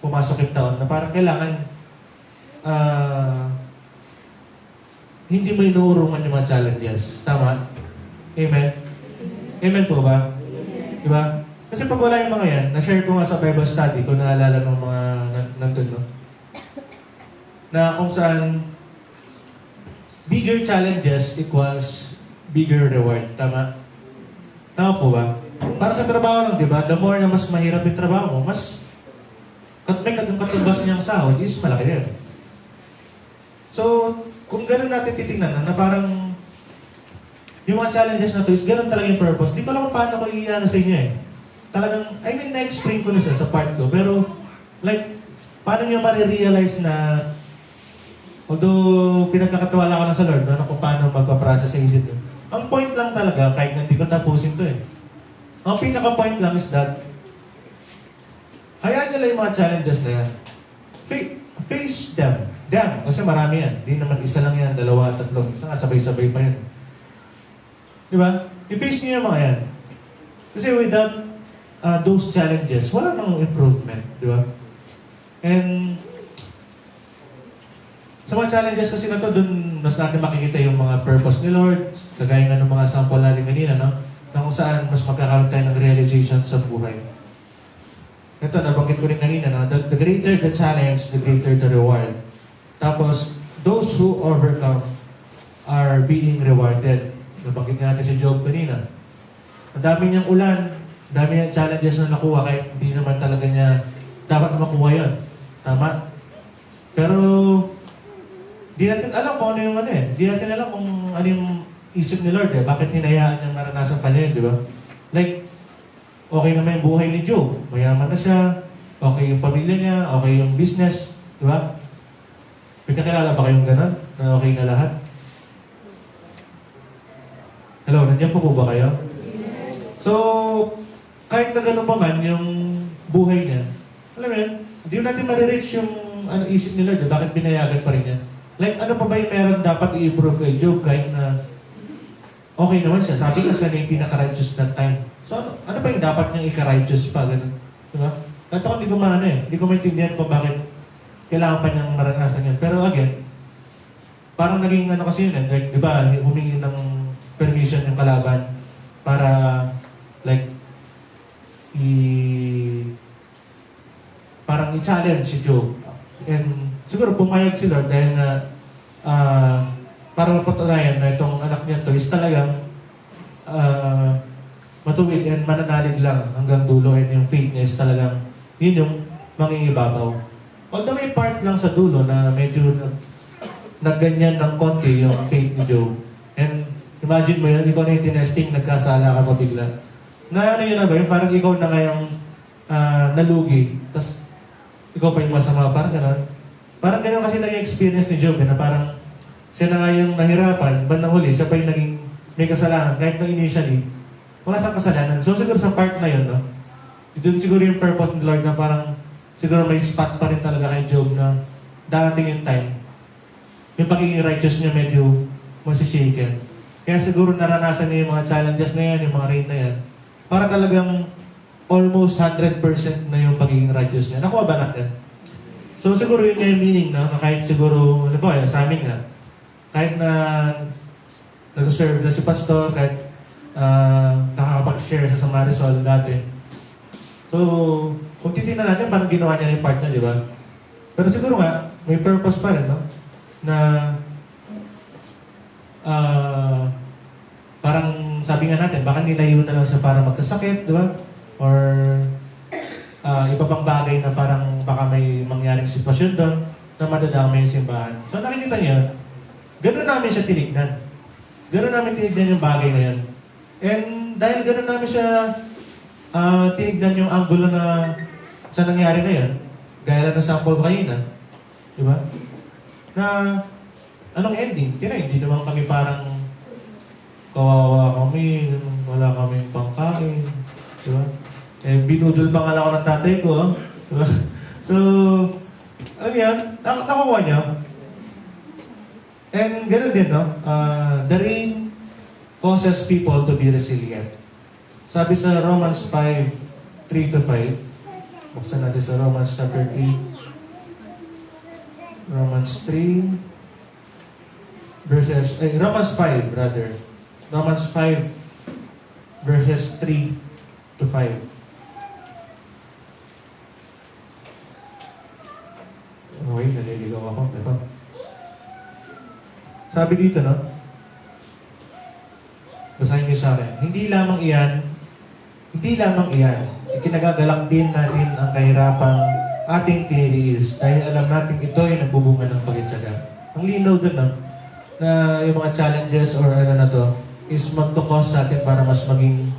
pumasok yung taon, na parang kailangan hindi mo inuurungan yung mga challenges. Tama? Amen? Amen po ba? Diba? Kasi pag wala yung mga yan, na-share ko nga sa Bible study, kung naalala ng mga nandun, no? Na kung saan bigger challenges equals bigger reward. Tama? Tama po ba? Para sa trabaho lang, di ba? The more na mas mahirap yung trabaho mo, mas may katubas niyang sahod is malaki yan. So, kung ganun natin titingnan na parang yung mga challenges na to is ganun talaga yung purpose. Di ko alam kung paano ko i-ano sa inyo eh. Talagang, I mean, na-explain ko na siya sa part ko. Pero, like, paano nyo marirealize na although pinagkakatiwala ko lang sa Lord, no, kung paano magpaprocess sa isip nyo. Ang point lang talaga, kahit hindi ko tapusin to eh. Ang pinaka-point lang is that, hayaan nyo lang yung mga challenges na yan. Face them. Kasi marami yan. Di naman isa lang yan, dalawa, tatlo. Isa nga sabay-sabay pa yan. Di ba? I-face nyo yung mga yan. Kasi without those challenges, wala nang improvement. Di ba? And sa mga challenges kasi na to, dun mas natin makikita yung mga purpose ni Lord, kagaya nga ng mga sample natin kanina, no? Na kung saan mas magkakaroon tayo ng realization sa buhay. Ito, nabanggit ko rin kanina, no? The greater the challenge, the greater the reward. Tapos, those who overcome are being rewarded. Nabanggit nga natin si Job kanina. Ang dami niyang ulan, ang dami niyang challenges na nakuha kahit hindi naman talaga niya dapat makuha yun. Tama? Pero, di natin alam kung ano yung ano eh. Di natin alam kung ano yung isip ni Lord eh. Bakit hinayaan niyang naranasan pa niya yun, di ba? Like, okay naman yung buhay ni Job. Mayaman na siya. Okay yung pamilya niya. Okay yung business. Di ba? May kakilala ba kayong gano'n? Na okay na lahat? Hello, nandiyan po ba kayo? So, kahit na gano'n pa man yung buhay niya, alam mo yun, hindi natin marireach yung isip ni Lord. Bakit binayagan pa rin niya? Like, ano pa ba yung meron dapat i-improve kay Job kahit na okay naman siya? Sabi ka siya na yung pinaka-righteous that time. So, ano ba yung dapat niyang ika-righteous pa? Ganun. Diba? Kahit ako hindi ko maano eh. Hindi ko maintindihan kung bakit kailangan pa niyang maranasan yan. Pero again, parang naging ano kasi yun eh. Like, di ba, humingi ng permission yung kalaban para like, parang i-challenge si Job. And siguro pumayag si Lord dahil na para mapatunayan na itong anak niya to is talagang matuwid and mananalig lang hanggang dulo, and yung faith niya is talagang yun yung mangingibabaw. Although may part lang sa dulo na medyo nagganyan ng konti yung faith ni Job. And imagine mo yun, ikaw na yung tinesting, nagkasala ka pa bigla. Na ano yun na ba yun? Parang ikaw na ngayong nalugi, tapos ikaw pa yung masama, parang gano'n. Parang gano'n kasi naging experience ni Job, na parang siya na nga yung nahirapan, bandang huli, siya pa yung naging may kasalanan, kahit na initially, wala siyang kasalanan. So siguro sa part na yun, no? Doon siguro yung purpose ni Lord na parang siguro may spot pa rin talaga kay Job na darating yung time. Yung pagiging righteous niya medyo masishaken. Kaya siguro naranasan niya yung mga challenges na yan, yung mga rain na yan. Para talagang almost 100% na yung pagiging righteous niya. Nakuha ba natin? So siguro yun yung meaning na kahit siguro, ano ba, sa amin nga, kahit na nag-serve na si Pastor, kahit nakakapag-share sa Marisol dati. So, kung titignan natin, parang ginawa niya yung part na, di ba? Pero siguro nga, may purpose pa rin, no? Na sabi nga natin, baka nilayo na lang siya para magkasakit, di ba? Or iba pang bagay na parang baka may mangyaring sitwasyon doon na madadamay yung simbahan. So nakikita niyo, gano'n namin siya tinignan. Gano'n namin tinignan yung bagay na yun. And dahil gano'n namin siya tinignan yung angulo na sa nangyari na yun, gaya lang ng sample kanina, di ba? Na anong ending? Hindi naman kami parang kawawa kami, wala kaming pangkain, di ba? Binudol pa nga lang ako ng tatay ko, di ba? So, ano yan? Nakukuha niya. And gano'n din, no? The rain causes people to be resilient. Sabi sa Romans 5:3-5, buksan natin sa Romans chapter 3. Romans 5 rather. Romans 5 verses 3-5. Okay, naliligaw ako. Ito. Sabi dito, no? Basahin niyo sa akin. Hindi lamang iyan, ikinagagalak din natin ang kahirapang ating tinitiis dahil alam natin ito ay nagbubunga ng pagtitiyaga. Ang linaw doon, no? Na yung mga challenges or ano na to is magkukos sa atin para mas maging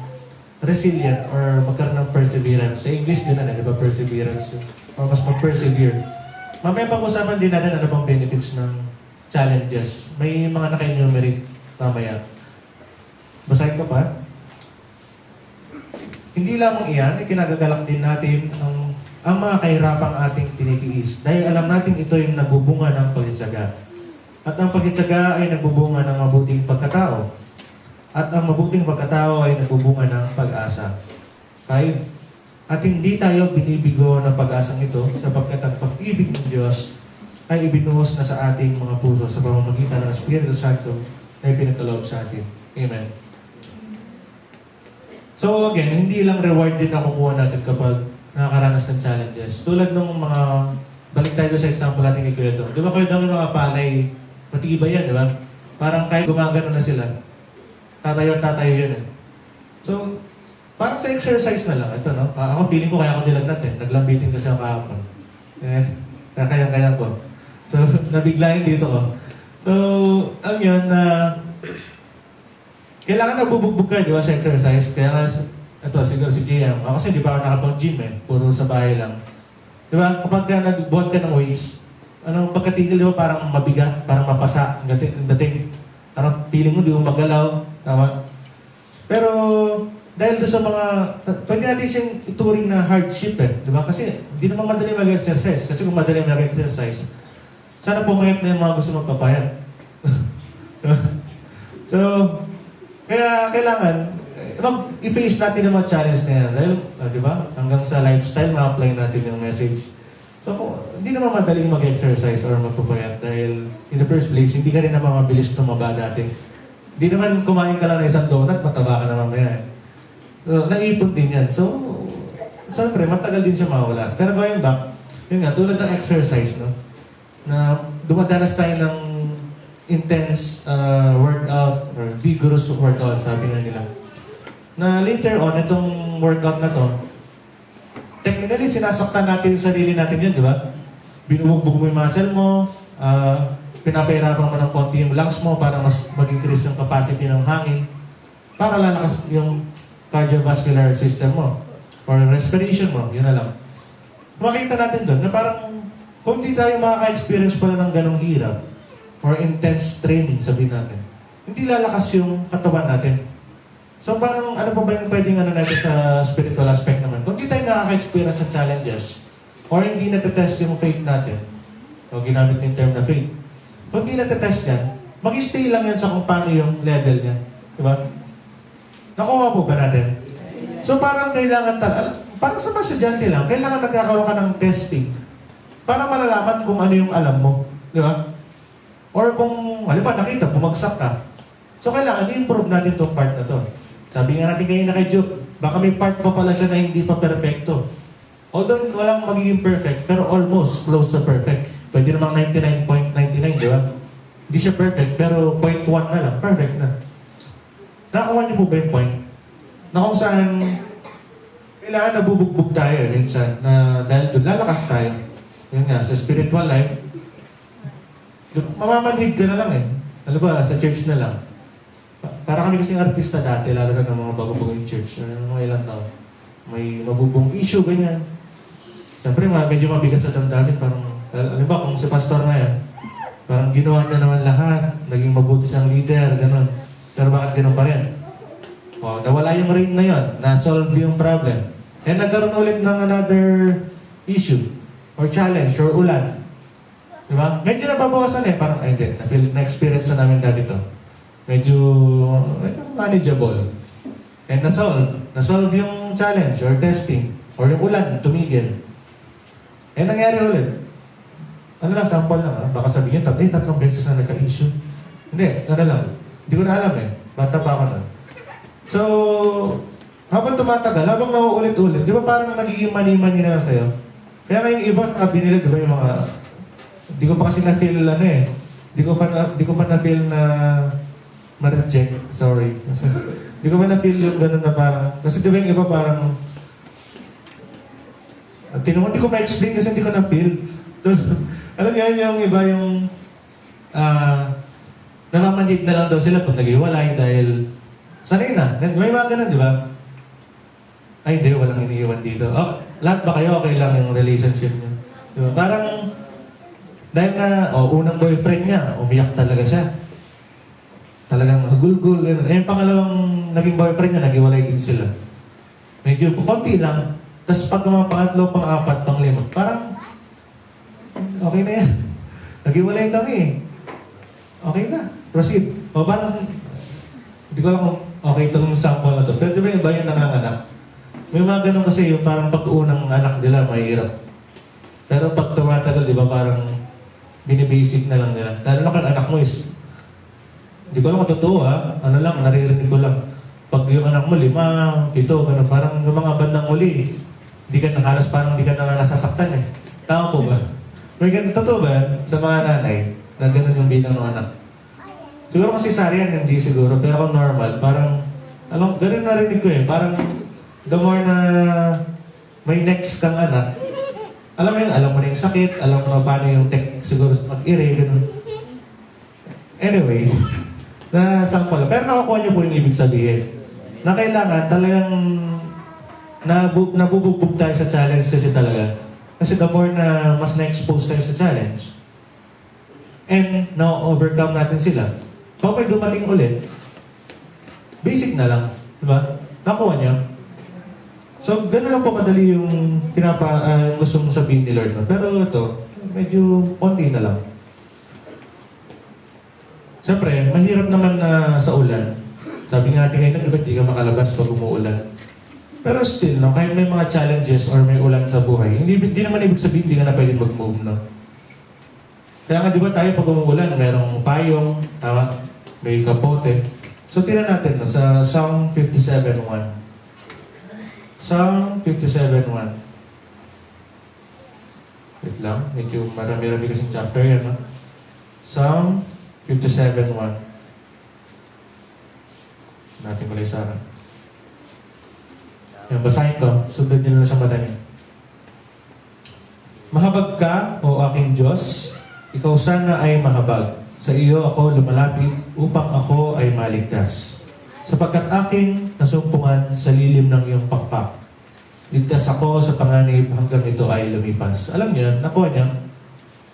resilient or magkaroon ng perseverance. Sa English din na, di ba? Perseverance. Or mas mag-persevere. Mamaya pag-usapan din natin ano bang benefits ng challenges. May mga naka-enumerate mamaya. Basahin ko pa. Hindi lamang iyan, ikinagagalak din natin ang mga kahirapang ating tinitiis dahil alam natin ito yung nagbubunga ng pagtitiyaga. At ang pagtitiyaga ay nagbubunga ng mabuting pagkatao. At ang mabuting pagkatao ay nagbubunga ng pag-asa. 5. At hindi tayo binibigo ng pag-asang ito sapagkat ang pag-ibig ng Diyos ay ibinuhos na sa ating mga puso sa pamamagitan ng Espiritu Santo na ipinagkaloob sa atin. Amen. So again, hindi lang reward din na kukuha natin kapag nakakaranas ng challenges. Tulad ng mga, balik tayo sa example natin kay Kuya Dong. Di ba Kuya Dong, yung mga palay, matibay yan, di ba? Parang kahit gumagano na sila, tatayo yan eh. So, parang sa exercise na lang. Ito, no? Ako, feeling ko kaya ako nilagnat eh. Naglambitin kasi ako kahapon. Kaya ko. So, nabiglayin dito ko. So, alam yun na kailangan nabubugbog ka, di ba, sa exercise. Kaya nga, ito, siguro si GM. Ako kasi di ba ako nakapag-gym eh. Puro sa bahay lang. Di ba, kapag nagbuhat ka ng weights, pagkatigil, di ba, parang mabigat, parang mapasa. Dating, parang feeling mo, di mo magalaw. Tama? Pero, dahil doon sa mga, pwede natin siyang ituring na hardship eh. Di ba? Kasi, hindi naman madali mag-exercise. Kasi kung madali mag-exercise, sana pumayat na yung mga gusto magpapayat. So, kaya kailangan, i-face natin yung mga challenge na yan. Dahil, di ba? Hanggang sa lifestyle, ma-apply natin yung message. So, hindi naman madaling mag-exercise or magpapayat. Dahil, in the first place, hindi ka rin naman mabilis tumaba dati. Hindi naman kumain ka lang ng isang donut, mataba ka na mamaya eh. So, naipon din yan. So, siyempre, matagal din siya mawala. Pero going back, yun nga, tulad ng exercise, no? Na dumadanas tayo ng intense workout or vigorous workout, sabi nga nila. Na later on, itong workout na to, technically, sinasaktan natin yung sarili natin yun, di ba? Binubugbog mo yung muscle mo, pinapahirapan mo ng konti yung lungs mo para mas mag-increase yung capacity ng hangin, para lalakas yung cardiovascular system mo, or respiration mo, yun na lang. Makita natin doon na parang kung di tayo makaka-experience pala ng ganong hirap or intense training, sabihin natin, hindi lalakas yung katawan natin. So parang ano pa ba yung pwedeng natin sa spiritual aspect naman? Kung di tayo nakaka-experience sa challenges or hindi natetest yung faith natin, o ginamit yung term na faith, kung hindi natetest yan, mag-stay lang yan sa kung paano yung level niya. Diba? Nakuha po ba natin? So parang kailangan parang sa masadyante lang, kailangan nagkakaroon ka ng testing para malalaman kung ano yung alam mo. Di ba? Or kung, halimbawa nakita, bumagsak ka. So kailangan i-improve natin itong part na to. Sabi nga natin kanina kay Juke, baka may part pa pala siya na hindi pa perfecto. Although walang magiging perfect, pero almost close to perfect. Pwede namang 99.99, di ba? Hindi siya perfect, pero 0.1 na lang, perfect na. Nakakuha niyo po ba yung point? Na kung saan kailangan nabubugbog tayo minsan na dahil doon lalakas tayo. Yun nga, sa spiritual life, mamamanhid ka na lang eh. Ano ba, sa church na lang. Para kami kasing artista dati, lalo na ng mga bago-bagong church, mga ilang taon. May mabubong issue, ganyan. Siyempre, medyo mabigat sa damdamin. Parang, ano ba, kung si pastor na yan, parang ginawa niya naman lahat, naging mabuti siyang leader, gano'n. Pero bakit gano'n pa rin? O, nawala yung rain na yun, na-solve yung problem. And nagkaroon ulit ng another issue, or challenge, or ulan. Diba? Medyo nababawasan eh, parang, ay hindi, na-experience na namin dati to. Medyo manageable. And na-solve yung challenge, or testing, or yung ulan, tumigil. Eh, nangyari ulit. Ano lang, sample lang, ha? Baka sabihin, tatlong beses na nagka-issue. Hindi, ano lang. Hindi ko na alam eh. Bata pa ako na. So, habang tumatagal, habang nauulit-ulit, di ba parang nagiging mani-mani na lang sa'yo? Kaya ngayong iba, sabi nila, di ba yung mga... Di ko pa kasi na-feel, ano eh. Di ko pa na-feel na ma-reject. Sorry. Di ko pa na-feel yung gano'n na parang... Kasi di ba yung iba parang... Tinungan, di ko ma-explain kasi hindi ko na-feel. So, alam niyo yung iba yung... namamanhid na lang daw sila pag nag-iwalay dahil... Sanay na. May mga ganun, di ba? Ay, hindi. Walang iniiwan dito. Oh, lahat ba kayo okay lang yung relationship niyo? Di ba? Parang... Dahil na, unang boyfriend niya, umiyak talaga siya. Talagang gulgul. Eh, pangalawang naging boyfriend niya, nag-iwalay din sila. Medyo konti lang. Tapos pag mga pangatlo, pang-apat, pang-lima, parang... Okay na yan. Nag-iwalay kami. Okay na. Proceed. O, parang... Hindi ko alam kung okay itong sample na to. Pero di ba yung iba yung nanganganak? May mga ganun kasi yung parang pag-unang anak nila, mahirap. Pero pag tumatagal, di ba parang binibasic na lang nila. Lalo na kang anak mo is, hindi ko alam kung totoo ha, ano lang, naririnig ko lang. Pag yung anak mo, 5, 7, gano'n, parang yung mga bandang uli, hindi ka nakalas, parang hindi ka na nasasaktan eh. Tama po ba? May ganun, totoo ba sa mga nanay, na gano'n yung bilang ng anak? Siguro kasi Sarian, hindi siguro, pero kung normal, parang, alam, gano'n narinig ko eh, parang, the more na may next kang anak, alam mo na yung sakit, alam mo paano yung technique siguro sa mag-ire, gano'n. Anyway, na sample. Pero nakakuha niyo po yung ibig sabihin. Na kailangan talagang nabubugbog tayo sa challenge kasi talaga. Kasi the more na mas na-expose tayo sa challenge, and na-overcome natin sila, kapag dumating ulit, basic na lang. Diba? Nakuha niyo. So, gano'n lang po kadali yung gusto mong sabihin ni Lord. No? Pero ito, medyo konti na lang. Siyempre, mahirap naman na sa ulan. Sabi nga natin ngayon, diba, di ka makalabas pag umuulan. Pero still, no, kahit may mga challenges or may ulan sa buhay, hindi naman ibig sabihin, hindi ka na pwede mag-move, no? Kaya nga, di ba tayo pag umuulan, merong payong, tama? May kapote. So, tira natin, no, sa Psalm 57:1. Psalm 57:1. Wait lang, medyo marami-rami kasing chapter yan, no? Psalm 57:1. Natin pala isa. Yan, basahin ko. Sundan nyo lang sa madami. Mahabag ka, o aking Diyos, ikaw sana ay mahabag. Sa iyo ako lumalapit upang ako ay maligtas. Sapagkat aking nasumpungan sa lilim ng iyong pakpak. Ligtas ako sa panganib hanggang ito ay lumipas. Alam niyo, nakuha niya.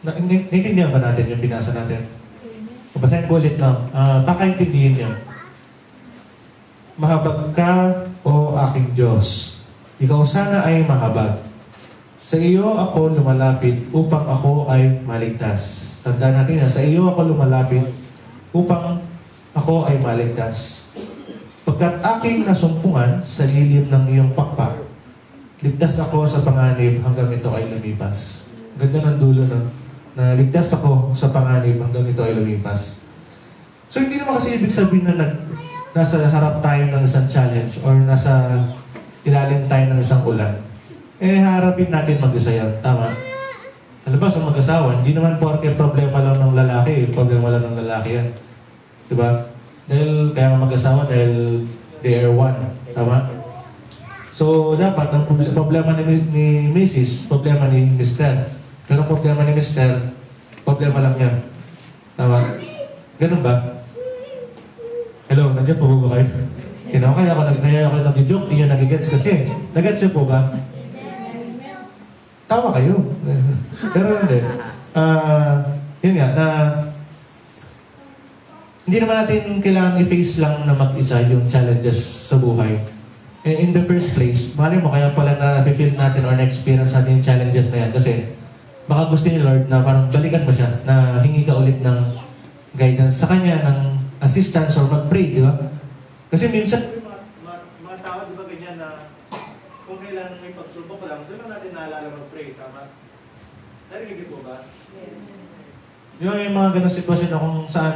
Naintindihan ba natin yung pinasa natin? Basahin ko ulit lang. Pakaintindihin niyo. Mahabag ka, o aking Diyos. Ikaw sana ay mahabag. Sa iyo ako lumalapit upang ako ay maligtas. Tandaan natin na, sa iyo ako lumalapit upang ako ay maligtas. Pagkat aking nasumpungan sa lilim ng iyong pakpak, ligtas ako sa panganib hanggang ito ay lumipas. Ganda ng dulo na ligtas ako sa panganib hanggang ito ay lumipas. So hindi naman kasi ibig sabihin na nasa harap tayo ng isang challenge or nasa ilalim tayo ng isang ulan. Eh harapin natin mag-isa yan. Tama? Ano ba sa mag-asawa? Hindi naman porke problema lang ng lalaki, problema lang ng lalaki yan. Diba? Dahil kaya nga mag-asawa dahil they are one. Tama? So, dapat ang problema ni Mrs., problema ni Mr. Pero problema ni Mr., problema lang niya. Tama? Ganun ba? Hello, nandiyan po ba kayo? Kaya ako nag-joke, di nyo nag-gets kasi. Nag-gets nyo po ba? Tawa kayo. Pero hindi. Yun nga, hindi naman natin kailangan i-face lang na mag-isa yung challenges sa buhay. In the first place, mali mo, kaya pala na-feel natin or na-experience natin yung challenges na yan. Kasi baka gusto ni Lord na parang balikan mo siya, na hingi ka ulit ng guidance sa Kanya, ng assistance or mag-pray, di ba? Kasi minsan, mga tao, di ba ganyan na kung kailan may pagsubok lang, doon lang natin naalala mag-pray, tama? Narinig po ba? Yes. Di ba may mga ganang sitwasyon na kung saan,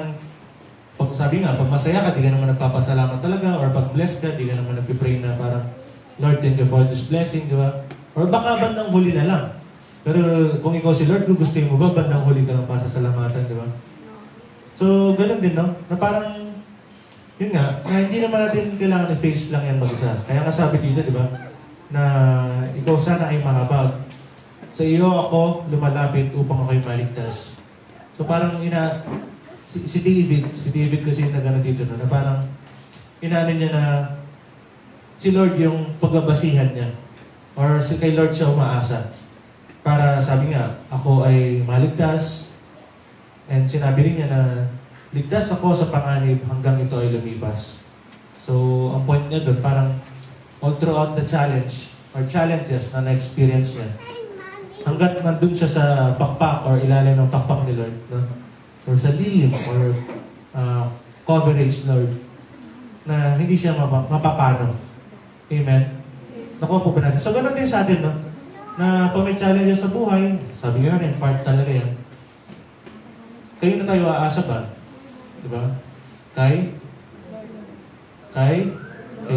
pag sabi nga, pag masaya ka, di ka naman nagpapasalamat talaga, or pag blessed ka, di ka naman nagpipray na parang, Lord, thank you for this blessing, di ba? Or baka bandang huli na lang. Pero kung ikaw si Lord, kung gusto mo ba, bandang huli ka lang pasasalamatan, di ba? So, ganun din, no? Na parang, yun nga, na hindi naman natin kailangan i-face lang yan mag-isa. Kaya nga sabi dito, di ba? Na ikaw sana ay mahabag. Sa iyo ako lumalapit upang ako'y maligtas. So parang si David kasi na gano'n dito, no? Na parang inaano niya na si Lord yung pagbabasihan niya. Or kay Lord siya umaasa. Para sabi nga, ako ay maligtas. And sinabi rin niya na ligtas ako sa panganib hanggang ito ay lumipas. So, ang point niya doon, parang all throughout the challenge or challenges na na-experience niya, hanggat nandun siya sa pakpak or ilalim ng pakpak ni Lord, no? Or sa lilim or coverage, Lord, na hindi siya mapapano. Amen? Nakuha po ba natin? So, ganoon din sa atin, no? Na pag may challenges sa buhay, sabi nga natin, part talaga yan. Kayo na tayo aasa ba? Diba? Kay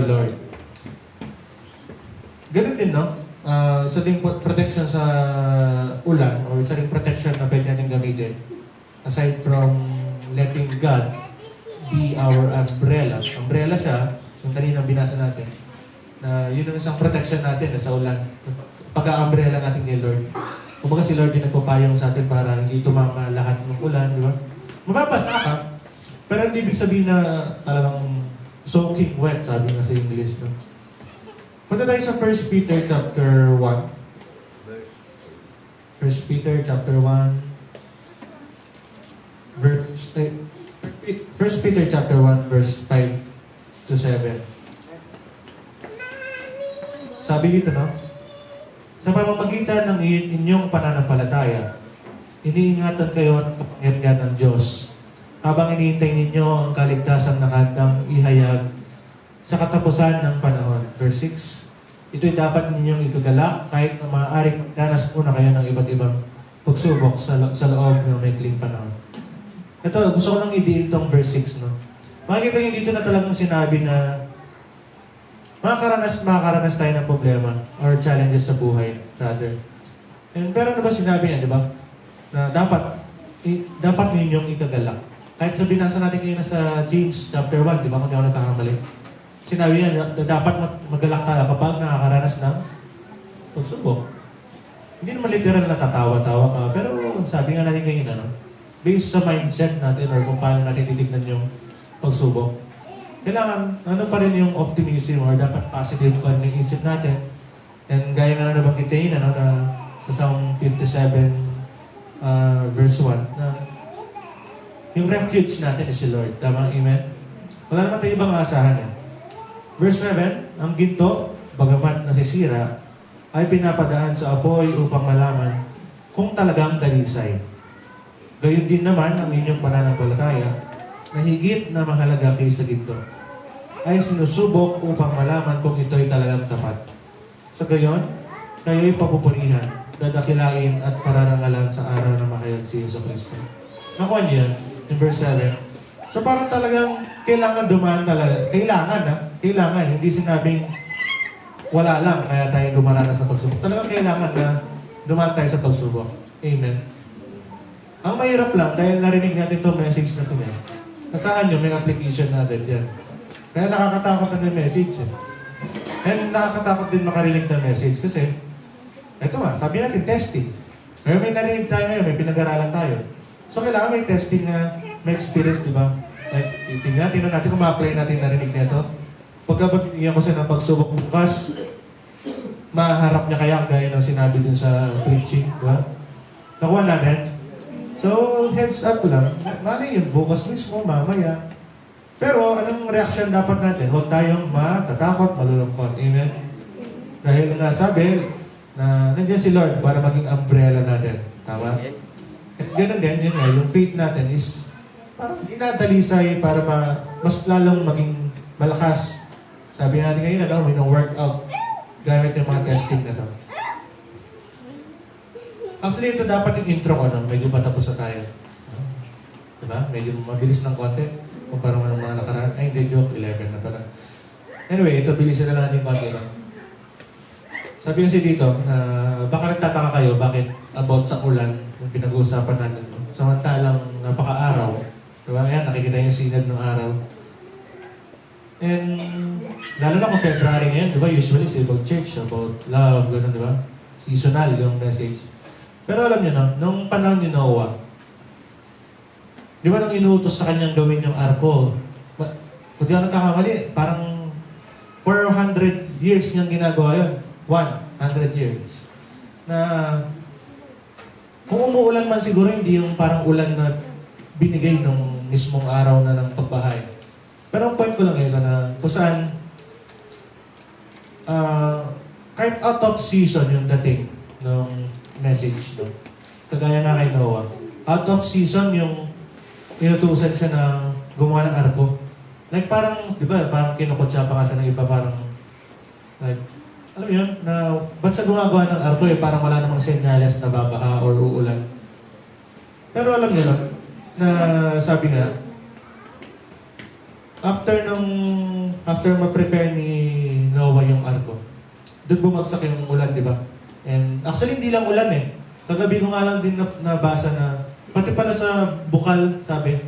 Lord. Ganun din, no? Isa ding protection sa ulan or isa ding protection na pwede natin gamitin. Aside from letting God be our umbrella. Umbrella siya, yung kanina binasa natin, na yun ang isang protection natin sa ulan. Pag-umbrella natin kay Lord. Kumbaga si Lord yung nagpapayong sa atin para hindi tumama lahat ng ulan, di ba? Mababasa ka, pero hindi ibig sabihin na talagang soaking wet, sabi nga sa English. No? Punta tayo sa 1 Peter chapter 1. 1 Peter chapter 1, verse 1 Peter chapter 1, verse 5 to 7. Sabi dito, no? Sa pamamagitan ng inyong pananampalataya, iniingatan kayo ng kapangyarihan ng Diyos habang inihintay ninyo ang kaligtasang nakandang ihayag sa katapusan ng panahon. Verse 6, ito'y dapat ninyong ikagalak kahit na maaaring danas muna kayo ng iba't ibang pagsubok sa loob ng maikling panahon. Ito, gusto ko lang i-deal itong verse 6. No? Makikita niyo dito na talagang sinabi na makakaranas tayo ng problema or challenges sa buhay, rather. Pero ano ba sinabi niya, di ba? Na dapat ninyong ikagalak. Kahit sa binasa natin kanina sa James chapter 1, di ba? Kung di ako nagkakamali. Sinabi niya na dapat magalak tayo kapag nakakaranas ng pagsubok. Hindi naman literal na tatawa-tawa ka, pero sabi nga natin kanina, no? Based sa mindset natin or kung paano natin titignan yung pagsubok. Kailangan, ano pa rin yung optimism or dapat positive pa rin yung isip natin. And gaya nga na nabanggit yun, ano, na sa Psalm 57 verse 1, na yung refuge natin is si Lord. Tama? Amen? Wala naman tayo ibang aasahan. Verse 7, ang ginto, bagamat nasisira, ay pinapadaan sa apoy upang malaman kung talagang dalisay. Gayon din naman ang inyong pananampalataya na higit na mahalaga kaysa ginto ay sinusubok upang malaman kung ito'y talagang tapat. Sa gayon, kayo'y papupurihan, dadakilain at pararangalan sa araw na mahayag si Yesu Cristo. Nakuha niyo yan, in verse 7. So parang talagang kailangan dumaan talaga. Kailangan. Hindi sinabing wala lang, kaya tayo dumaranas ng pagsubok. Talagang kailangan na dumaan tayo sa pagsubok. Amen. Ang mahirap lang, dahil narinig natin itong message na ito, Nasaan nyo, may application natin dyan. Kaya nakakatakot na may message. And nakakatakot din makarinig na message kasi, eto nga, sabi natin, testing. Ngayon may narinig tayo ngayon, may pinag-aralan tayo. So kailangan may testing na may experience, di ba? Like, tingnan natin kung ma-apply natin narinig nito. Pagkabigyan ko siya ng pagsubok bukas, maharap niya kaya gaya ng sinabi dun sa preaching, di ba? Nakuha natin. So, heads up lang. Malay yun, bukas mismo, mamaya. Pero, anong reaction dapat natin? Huwag tayong matatakot, malulungkot. Amen? Dahil nga sabi na nandiyan si Lord para maging umbrella natin. Tama? At ganun din, yun nga, yung faith natin is parang dinadalisay para mas lalong maging malakas. Sabi natin ngayon, may workout gamit yung mga testing na to. Actually, ito dapat yung intro ko, no? Medyo patapos na tayo. Diba? Medyo mabilis ng konti. Kumpara mo ng mga nakaraan. Ay, hindi, joke. 11 na pala. Anyway, ito, bilisan na lang natin konti. No? Sabi kasi dito, baka nagtataka kayo, bakit about sa ulan, yung pinag-uusapan natin. No? Samantalang napaka-araw. Diba? Ayan, nakikita yung sinag ng araw. And, lalo na kung February ngayon, diba? Usually, it's about church, about love, gano'n, diba? Seasonal yung message. Pero alam niyo no, nung panahon ni Noah, di ba nang inuutos sa kanyang gawin yung arko, kung di ako nagkakamali, parang 400 years niyang ginagawa yun. 100 years. Na kung umuulan man siguro, hindi yung parang ulan na binigay nung mismong araw na ng pagbahay. Pero ang point ko lang yun na kung saan kahit out of season yung dating ng message, no? Kagaya nga kay Noah. Out of season yung inutusan siya na gumawa ng arko. Like parang, di ba, parang kinukutsa pa nga sa ng iba, parang, like, alam mo yun, na ba't sa gumagawa ng arko parang wala namang senyales na babaha or uulan. Pero alam niyo lang, na sabi nga, after ma-prepare ni Noah yung arko, doon bumagsak yung ulan, di ba? And actually, hindi lang ulan eh. Kagabi ko nga lang din nabasa na, pati pala sa bukal, sabi,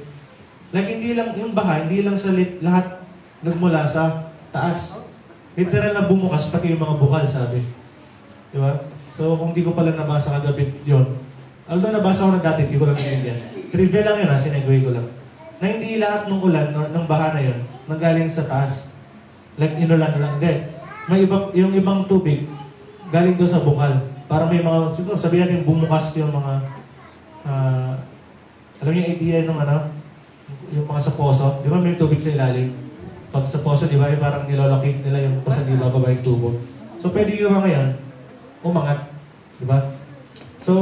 like hindi lang, yung baha, hindi lang sa lahat nagmula sa taas. Literal na bumukas, pati yung mga bukal, sabi. Di ba? So, kung di ko pala nabasa kagabi yun, although nabasa ko na dati, di ko lang nilagyan. Trivia lang yun ha, sinegway ko lang. Na hindi lahat ng ulan, ng baha na yun, nanggaling sa taas. Like, inulan lang din. May yung ibang tubig, galing doon sa bukal. Para may mga, siguro sabihin natin bumukas yung mga, alam niyo yung idea nung yung mga sa poso. Di ba may tubig sa ilalim? Pag sa poso, di ba, parang nilolocate nila yung pasan di bababa yung tubo. So pwede yung mga yan, umangat. Di ba? So,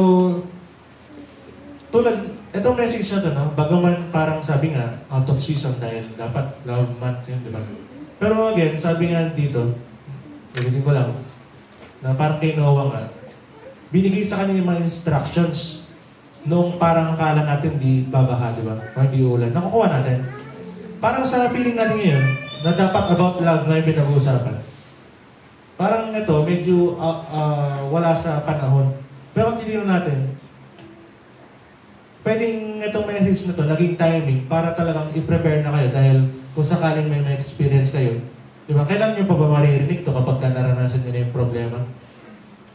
tulad, itong message na to, no? Bagaman parang sabi nga, out of season dahil dapat love month yun, di ba? Pero again, sabi nga dito, nilagin ko lang, na parang kay Noah nga, binigay sa kanya yung mga instructions nung parang akala natin di babaha, di ba? O hindi ulan. Nakukuha natin. Parang sa feeling natin ngayon, na dapat about love na yung pinag-uusapan. Parang ito, medyo wala sa panahon. Pero kung titignan natin, pwedeng itong message na to, naging timing para talagang i-prepare na kayo dahil kung sakaling may experience kayo, di ba? Kailan nyo pa ba maririnig to kapag naranasan nyo na yung problema?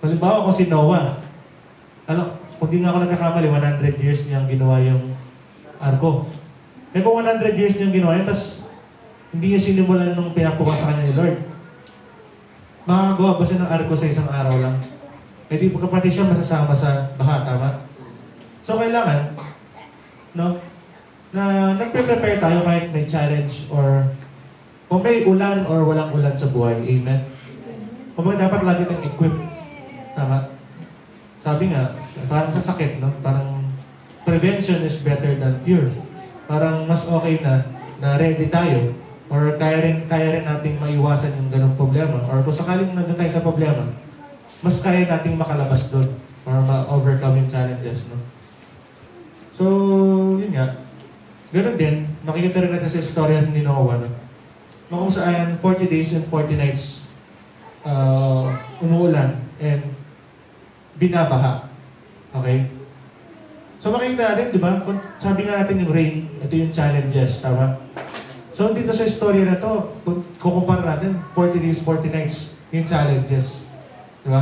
Halimbawa kung si Noah, kung di nga ako nagkakamali, 100 years niyang ginawa yung arko. Eh kung 100 years niyang ginawa yun, tapos hindi niya sinimulan nung pinapukan sa kanya ni Lord, makakagawa ba siya ng arko sa isang araw lang? Eh di pagkapati siya masasama sa baha, tama? So kailangan, no, na nagpe-prepare tayo kahit may challenge or kung may ulan or walang ulan sa buhay. Amen? Kung dapat lagi tayong equip. Tama? Sabi nga, parang sa sakit, no? Parang prevention is better than cure. Parang mas okay na ready tayo or kaya rin nating maiwasan yung ganong problema. Or kung sakaling nandun tayo sa problema, mas kaya nating makalabas doon or ma-overcome yung challenges, no? So, yun nga. Ganon din, makikita rin natin sa istorya ni Noah, no? Kung saan 40 days and 40 nights umuulan and binabaha. Okay? So makikita natin, di ba? Sabi nga natin yung rain, ito yung challenges, tama? So dito sa story na to, kung kukumpara natin, 40 days, 40 nights, yung challenges. Di ba?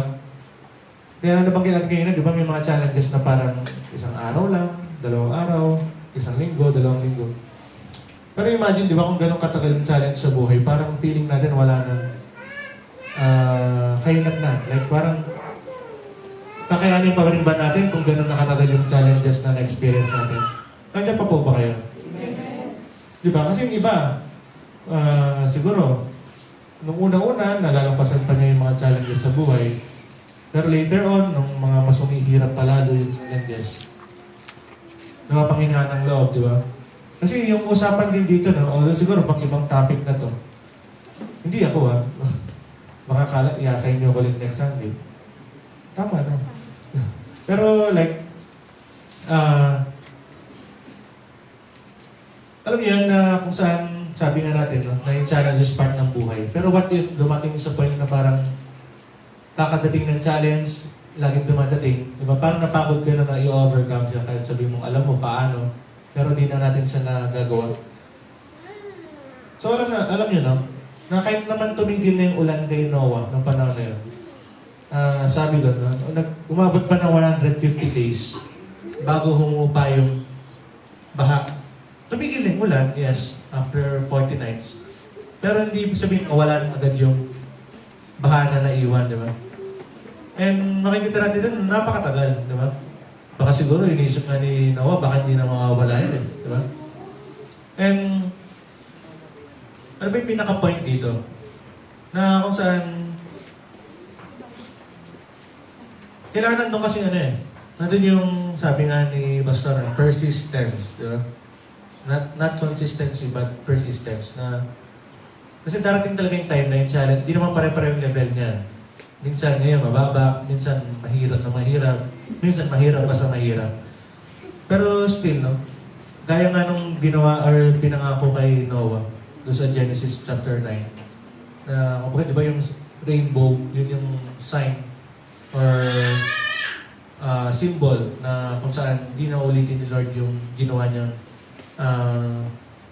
Kaya nabanggit natin kanina, di ba may mga challenges na parang isang araw lang, 2 araw, 1 linggo, 2 linggo. Pero imagine, di ba, kung ganun katagal yung challenge sa buhay, parang feeling natin wala nang kainat na. Like parang, kakayanin pa rin ba natin kung ganun nakatagal yung challenges na na-experience natin? Nandiyan pa po ba kayo? Di ba? Kasi yung iba, siguro, nung una-una, nalalampasan pa niya yung mga challenges sa buhay. Pero later on, nung mga mas humihirap palalo yung challenges, napapanghinaan ng loob, di ba? Kasi yung usapan din dito, no, although siguro pang ibang topic na to, hindi ako baka i-assign nyo ko next Sunday. Tama, no? Pero like, alam niyo yan na kung saan, sabi nga natin, no, na yung challenge is part ng buhay. Pero what if dumating sa point na parang kakadating ng challenge, laging dumadating, di ba? Parang napagod ka na i-overcome siya kahit sabi mong alam mo paano, pero di na natin siya nagagawa. So alam niyo, no? Na kahit naman tumigil na yung ulan kay Noah ng panahon na yun. Sabi doon, no? Umabot pa ng 150 days bago humupa yung baha. Tumigil na yung ulan, yes, after 40 nights. Pero hindi ibig sabihin kawalan agad yung baha na naiwan, di ba? And makikita natin doon, napakatagal, di ba? Baka siguro inisip nga ni Noah, baka hindi na mawawala yun, di ba? And ano ba yung pinaka-point dito? Na kung saan kailangan nandun kasi nandun yung sabi nga ni Pastor, persistence, di ba? Not consistency, but persistence. Kasi darating talaga yung time na yung challenge, hindi naman pare-pare yung level niya. Minsan ngayon mababa, minsan mahirap na mahirap, minsan mahirap pa sa mahirap. Pero still, no? Gaya nga nung ginawa or pinangako kay Noah, doon sa Genesis chapter 9, na di ba yung rainbow, yun yung sign or symbol na kung saan di na ulitin ni Lord yung ginawa niyang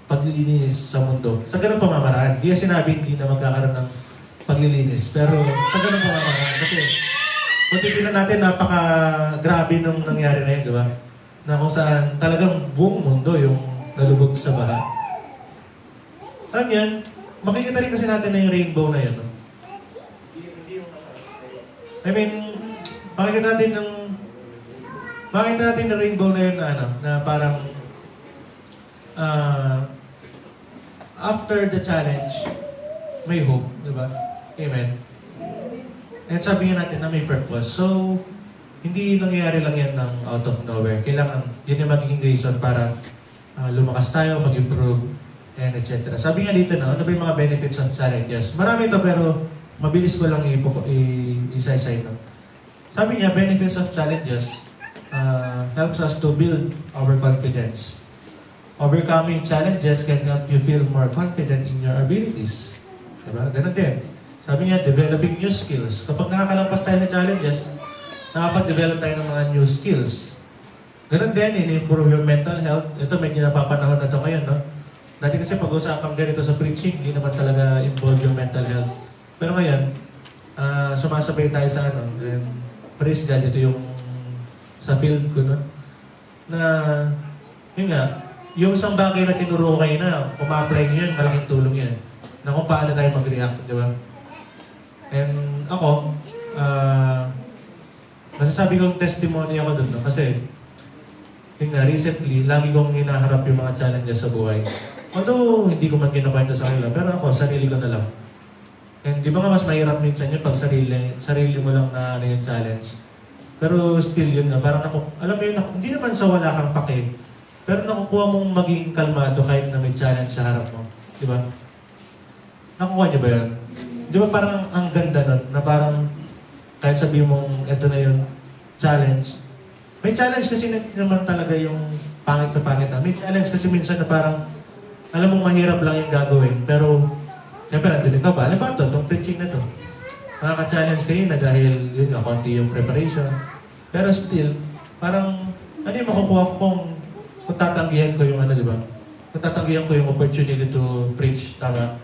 paglilinis sa mundo. Sa ganun pamamaraan. Di sinabi hindi na magkakaroon ng paglilinis. Pero sa ganun pamamaraan. Kasi kung titignan natin, napaka-grabe nung nangyari na yun, di ba? Na kung saan talagang buong mundo yung nalubog sa baha. Alam yan, makikita rin kasi natin na yung rainbow na yun. No? I mean, makikita natin ng rainbow na yun na parang after the challenge, may hope, di ba? Amen. And sabi nga natin na may purpose. So, hindi nangyayari lang yan ng out of nowhere. Kailangan, yun yung magiging reason para lumakas tayo, mag-improve, and etc. Sabi nga dito, ano ba yung mga benefits of challenges? Marami ito, pero mabilis ko lang isa-isa ito. Sabi niya, benefits of challenges helps us to build our confidence. Overcoming challenges can help you feel more confident in your abilities. Diba? Ganun din. Sabi niya, developing new skills. Kapag nakakalampas tayo sa challenges, nakapag-develop tayo ng mga new skills. Ganun din, in-improve your mental health. Ito, medyo napapanahon na ito ngayon, no? Dati kasi pag-usapan ganito sa preaching, hindi naman talaga involve yung mental health. Pero ngayon, sumasabay tayo sa praise God, ito yung sa field ko, no? Na, yun nga, yung isang bagay na tinuro kayo na, kung ma-apply nyo yun, malaking tulong yan. Na kung paano tayo mag-react, di ba? And ako, masasabi kong testimony ako dun, no? Kasi, yun nga, recently, lagi kong hinaharap yung mga challenges sa buhay. Although, hindi ko man kinakwento sa kanila, pero ako, sarili ko na lang. And di ba nga mas mahirap minsan yun pag sarili mo lang na yung challenge. Pero still yun nga, parang alam mo yun, hindi naman sa wala kang pake, pero nakukuha mong maging kalmado kahit na may challenge sa harap mo. Di ba? Nakukuha niyo ba yun? Di ba parang ang ganda nun, na parang kahit sabihin mong ito na yung challenge. May challenge kasi naman talaga yung pangit na pangit na. May challenge kasi minsan na parang alam mong mahirap lang yung gagawin. Pero, siyempre, nandun ikaw ba? Alam ba ito? Itong preaching na ito. Nakaka-challenge kayo na dahil yun nga, konti yung preparation. Pero still, parang Ano yung makukuha ko kung tatanggihan ko yung ano, di ba? Kung tatanggihan ko yung opportunity to preach, tama?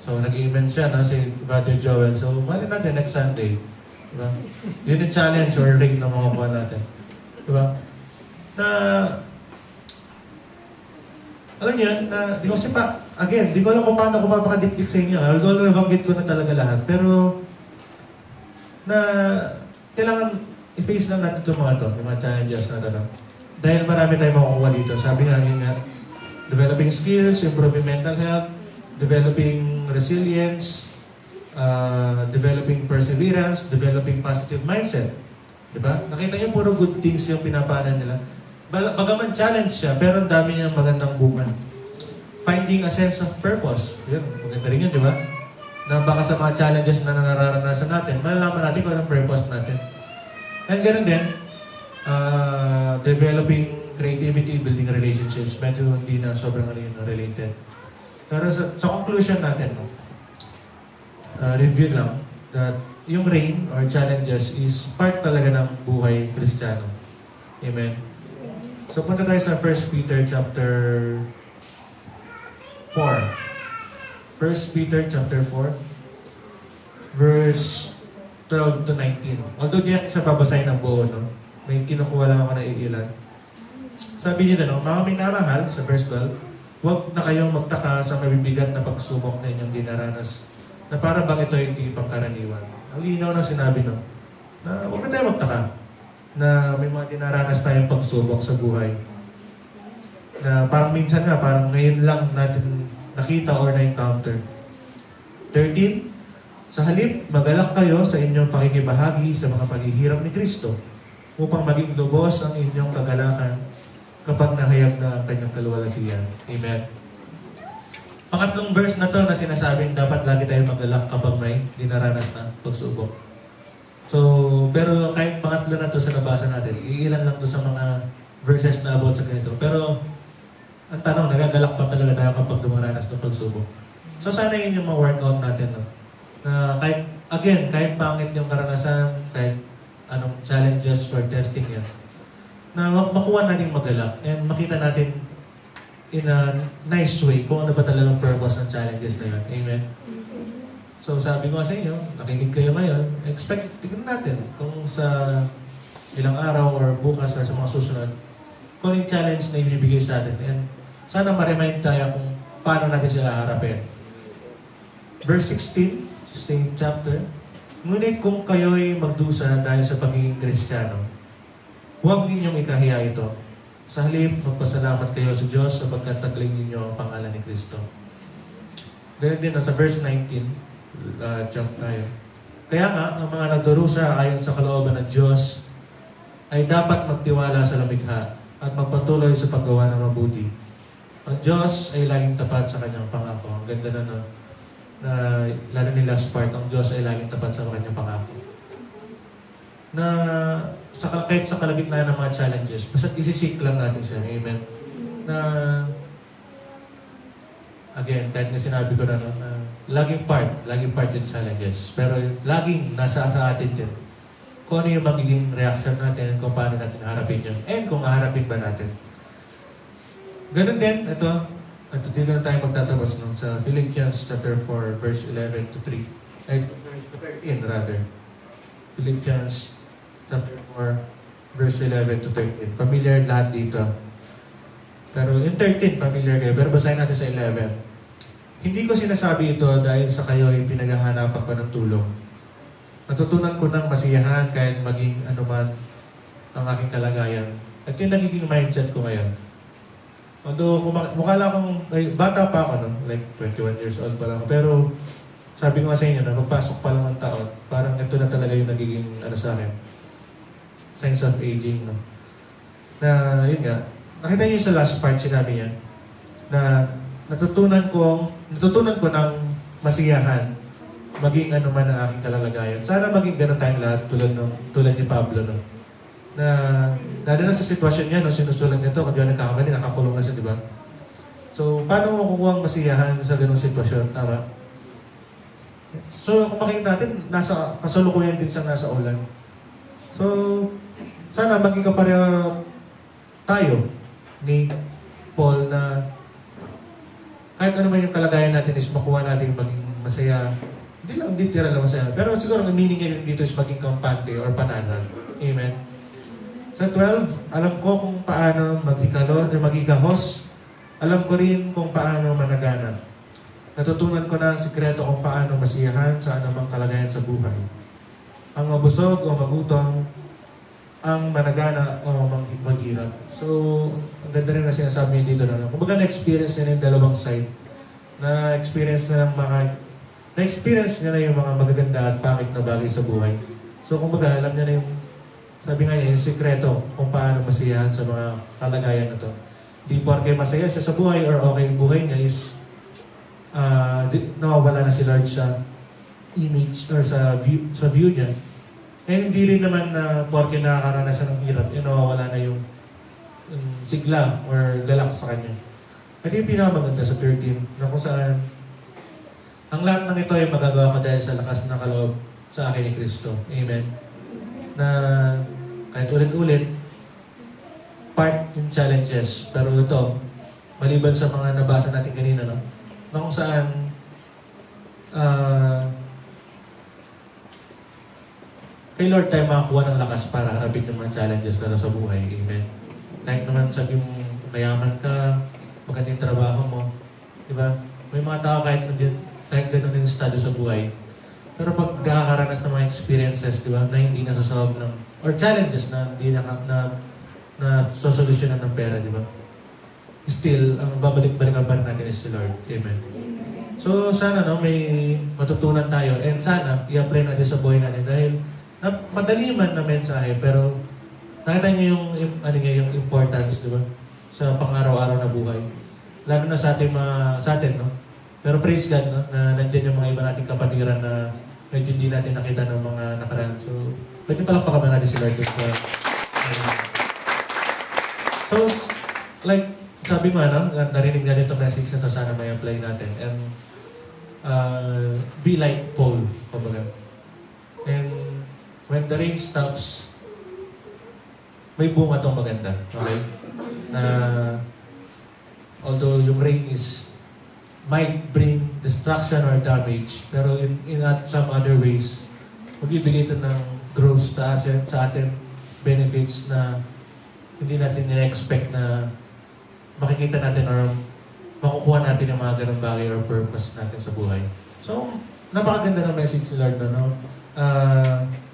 So, nag-amen siya, no, si Brother Joel. So, mali natin next Sunday. Di ba? Yun yung challenge or ring na makukuha natin. Di ba? Na, alam niyo, di ko kasi again, di ko alam kung paano ko mapakadikdik sa inyo. Although, nabanggit ko na talaga lahat. Pero, na, kailangan i-face lang natin itong yung mga challenges na ito. Dahil marami tayong makukuha dito. Sabi nga yun nga, developing skills, improving mental health, developing resilience, developing perseverance, developing positive mindset. Diba? Nakita niyo puro good things yung pinapaanan nila. Bagaman challenge siya, pero ang dami niyang magandang bunga. Finding a sense of purpose. Yun, maganda rin yun, di ba? Na baka sa mga challenges na nararanasan natin, malalaman natin kung anong purpose natin. And ganoon din, developing creativity, building relationships, medyo hindi na sobrang related. Pero sa conclusion natin, no, review lang, that yung rain or challenges is part talaga ng buhay Kristiyano. Amen? So punta tayo sa 1 Peter chapter 4. 1 Peter chapter 4, verse 12 to 19. Although di ako sa babasahin ng buo, no? May kinukuha lang ako na iilan. Sabi niya no, mga minamahal, sa verse 12, huwag na kayong magtaka sa mabibigat na pagsubok na inyong dinaranas, na para bang ito hindi pangkaraniwan. Ang linaw na sinabi, no? Na huwag na tayo magtaka na may mga dinaranas tayong pagsubok sa buhay. Na parang minsan nga, parang ngayon lang natin nakita or na-encounter. 13, sa halip, magalak kayo sa inyong pakikibahagi sa mga paghihirap ni Kristo upang maging lubos ang inyong kagalakan kapag nahayag na ang kanyang kaluwalhatian. Amen. Pangatlong verse na to na sinasabing dapat lagi tayong magalak kapag may dinaranas na pagsubok. So, pero kahit pangatlo na to sa nabasa natin, iilan lang to sa mga verses na about sa ganito. Pero, ang tanong, nagagalak pa talaga tayo kapag dumaranas ng pagsubok. So, sana yun yung ma-workout natin, no? Na kahit, again, kahit pangit yung karanasan, kahit anong challenges or testing yan, na makuha natin magalak and makita natin in a nice way kung ano ba talagang purpose ng challenges na yun. Amen? So sabi ko sa inyo, nakinig kayo ngayon, tignan natin kung sa ilang araw or bukas or sa mga susunod, kung yung challenge na ibibigay sa atin. And sana ma-remind tayo kung paano natin sila harapin. Verse 16, same chapter. Ngunit kung kayo'y magdusa dahil sa pagiging Kristiyano, huwag ninyong ikahiya ito. Sa halip, magpasalamat kayo sa Diyos sapagkat tagling ninyo ang pangalan ni Kristo. Ganun din, sa verse 19, jump tayo. Kaya nga, ang mga nagdurusa ayon sa kalooban ng Diyos ay dapat magtiwala sa lumikha at magpatuloy sa paggawa ng mabuti. Ang Diyos ay laging tapat sa kanyang pangako. Ang ganda na, no? Na lalo ni last part, ang Diyos ay laging tapat sa kanyang pangako. Na kahit sa kalagitnaan ng mga challenges, basta isi-seek lang natin siya. Amen? Na again, kahit na sinabi ko na, no, na laging part yung challenges. Pero laging nasa atin din. Kung ano yung magiging reaction natin, kung paano natin harapin yun, and kung haharapin ba natin. Ganun din, ito dito na tayo magtatapos, no, sa Philippians chapter 4, verse 11 to 3. Ay, 13 rather. Philippians chapter 4, verse 11 to 13. Familiar lahat dito. Pero yung 13, familiar kayo. Pero basahin natin sa 11. Hindi ko sinasabi ito dahil sa kayo ay pinaghahanapan ko ng tulong. Natutunan ko ng masiyahan kahit maging anuman ang aking kalagayan. At yung nagiging mindset ko ngayon. Although, mukha lang akong, bata pa ako, no? Like 21 years old pa lang ako. Pero, sabi ko nga sa inyo, na magpasok pa lang ng taon, parang ito na talaga yung nagiging, sa akin, signs of aging, no? Na, yun nga, nakita niyo sa last part, sinabi niya, na natutunan ko ng masiyahan, maging ano man ang aking kalalagayan. Sana maging ganun tayong lahat, tulad ni Pablo, no? Na lalo na sa sitwasyon niya, no, sinusulat nito, kung di ako nagkakamali, nakakulong na siya, di ba? So, paano mo makukuha ang masiyahan sa ganung sitwasyon? Tama? So, kung makikita natin, nasa kasalukuyan din siyang nasa ulan. So, sana maging kapareho tayo ni Paul na kahit ano man yung kalagayan natin is makuha natin maging masaya. Hindi lang literal na masaya. Pero siguro ang meaning ngayon dito is maging kampante or pananan. Amen. Sa 12, alam ko kung paano magikahos. Alam ko rin kung paano managana. Natutunan ko na ang sikreto kung paano masiyahan sa anumang kalagayan sa buhay. Ang mabusog o magutom, ang managana o maghirap. So, ang ganda rin na sinasabi niya dito na. Kumbaga na-experience niya yung dalawang side. Na-experience niya na yung mga magaganda at pangit na bagay sa buhay. So, kumbaga, alam niya na yung, sabi nga niya, yung sikreto kung paano masiyahan sa mga kalagayan na to. Di porke masaya siya sa buhay or okay yung buhay niya is nawawala na si Lord sa image or sa view niya. And hindi rin naman na porke nakakaranas ng hirap, nawawala na yung sigla or galak sa kanya. At yung pinakamaganda sa 13, na kung saan ang lahat ng ito ay magagawa ko dahil sa lakas na kaloob sa akin ni Kristo. Amen. Na kahit ulit-ulit, part yung challenges. Pero ito, maliban sa mga nabasa natin kanina, no? Na kung saan kay Lord tayo makakuha ng lakas para harapin yung mga challenges na sa buhay. Amen. Kahit naman sabi mo, mayaman ka, magandang trabaho mo. Diba? May mga tao kahit ganun yung estado sa buhay. Pero pag nakakaranas ng mga experiences, diba, na hindi nasasolve ng, or challenges na hindi na sosolusyonan ng pera, diba? Still, ang babalik-balikan pa rin natin is si Lord. Amen. So, sana may matutunan tayo and sana i-apply natin sa buhay natin dahil madali man na mensahe pero nakita niyo yung importance, di ba? Sa pang-araw-araw na buhay. Lalo na sa atin, no? Pero praise God, no? Na nandiyan yung mga iba nating kapatiran na medyo hindi natin nakita ng mga nakaraan. So, pwede palakpakan natin si Lord. So, like, sabi mo, narinig natin itong message na ito, sana may apply natin. And, be like Paul, kumbaga. And, when the rain stops, may bunga itong maganda. Okay? Although yung rain might bring destruction or damage, pero in some other ways, magbibigay ito ng growth sa atin, benefits na hindi natin na-expect na makikita natin or makukuha natin yung mga ganong bagay or purpose natin sa buhay. So, napakaganda ng message ni Lord na, no?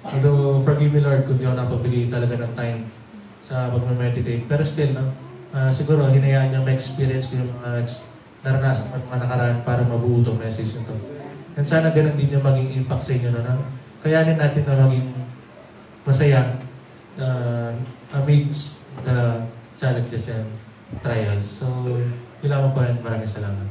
Although, forgive me Lord kung di ako napagbigay talaga ng time sa pag-meditate. Pero still, no? Siguro, hinayaan niya ma-experience ko yung mga naranasan at mga nakaraan para mabuo itong message nito. And sana ganun din yung maging impact sa inyo, no? Kayanin natin na maging masaya amidst the challenges and trials. So, yun lamang po rin. Maraming salamat.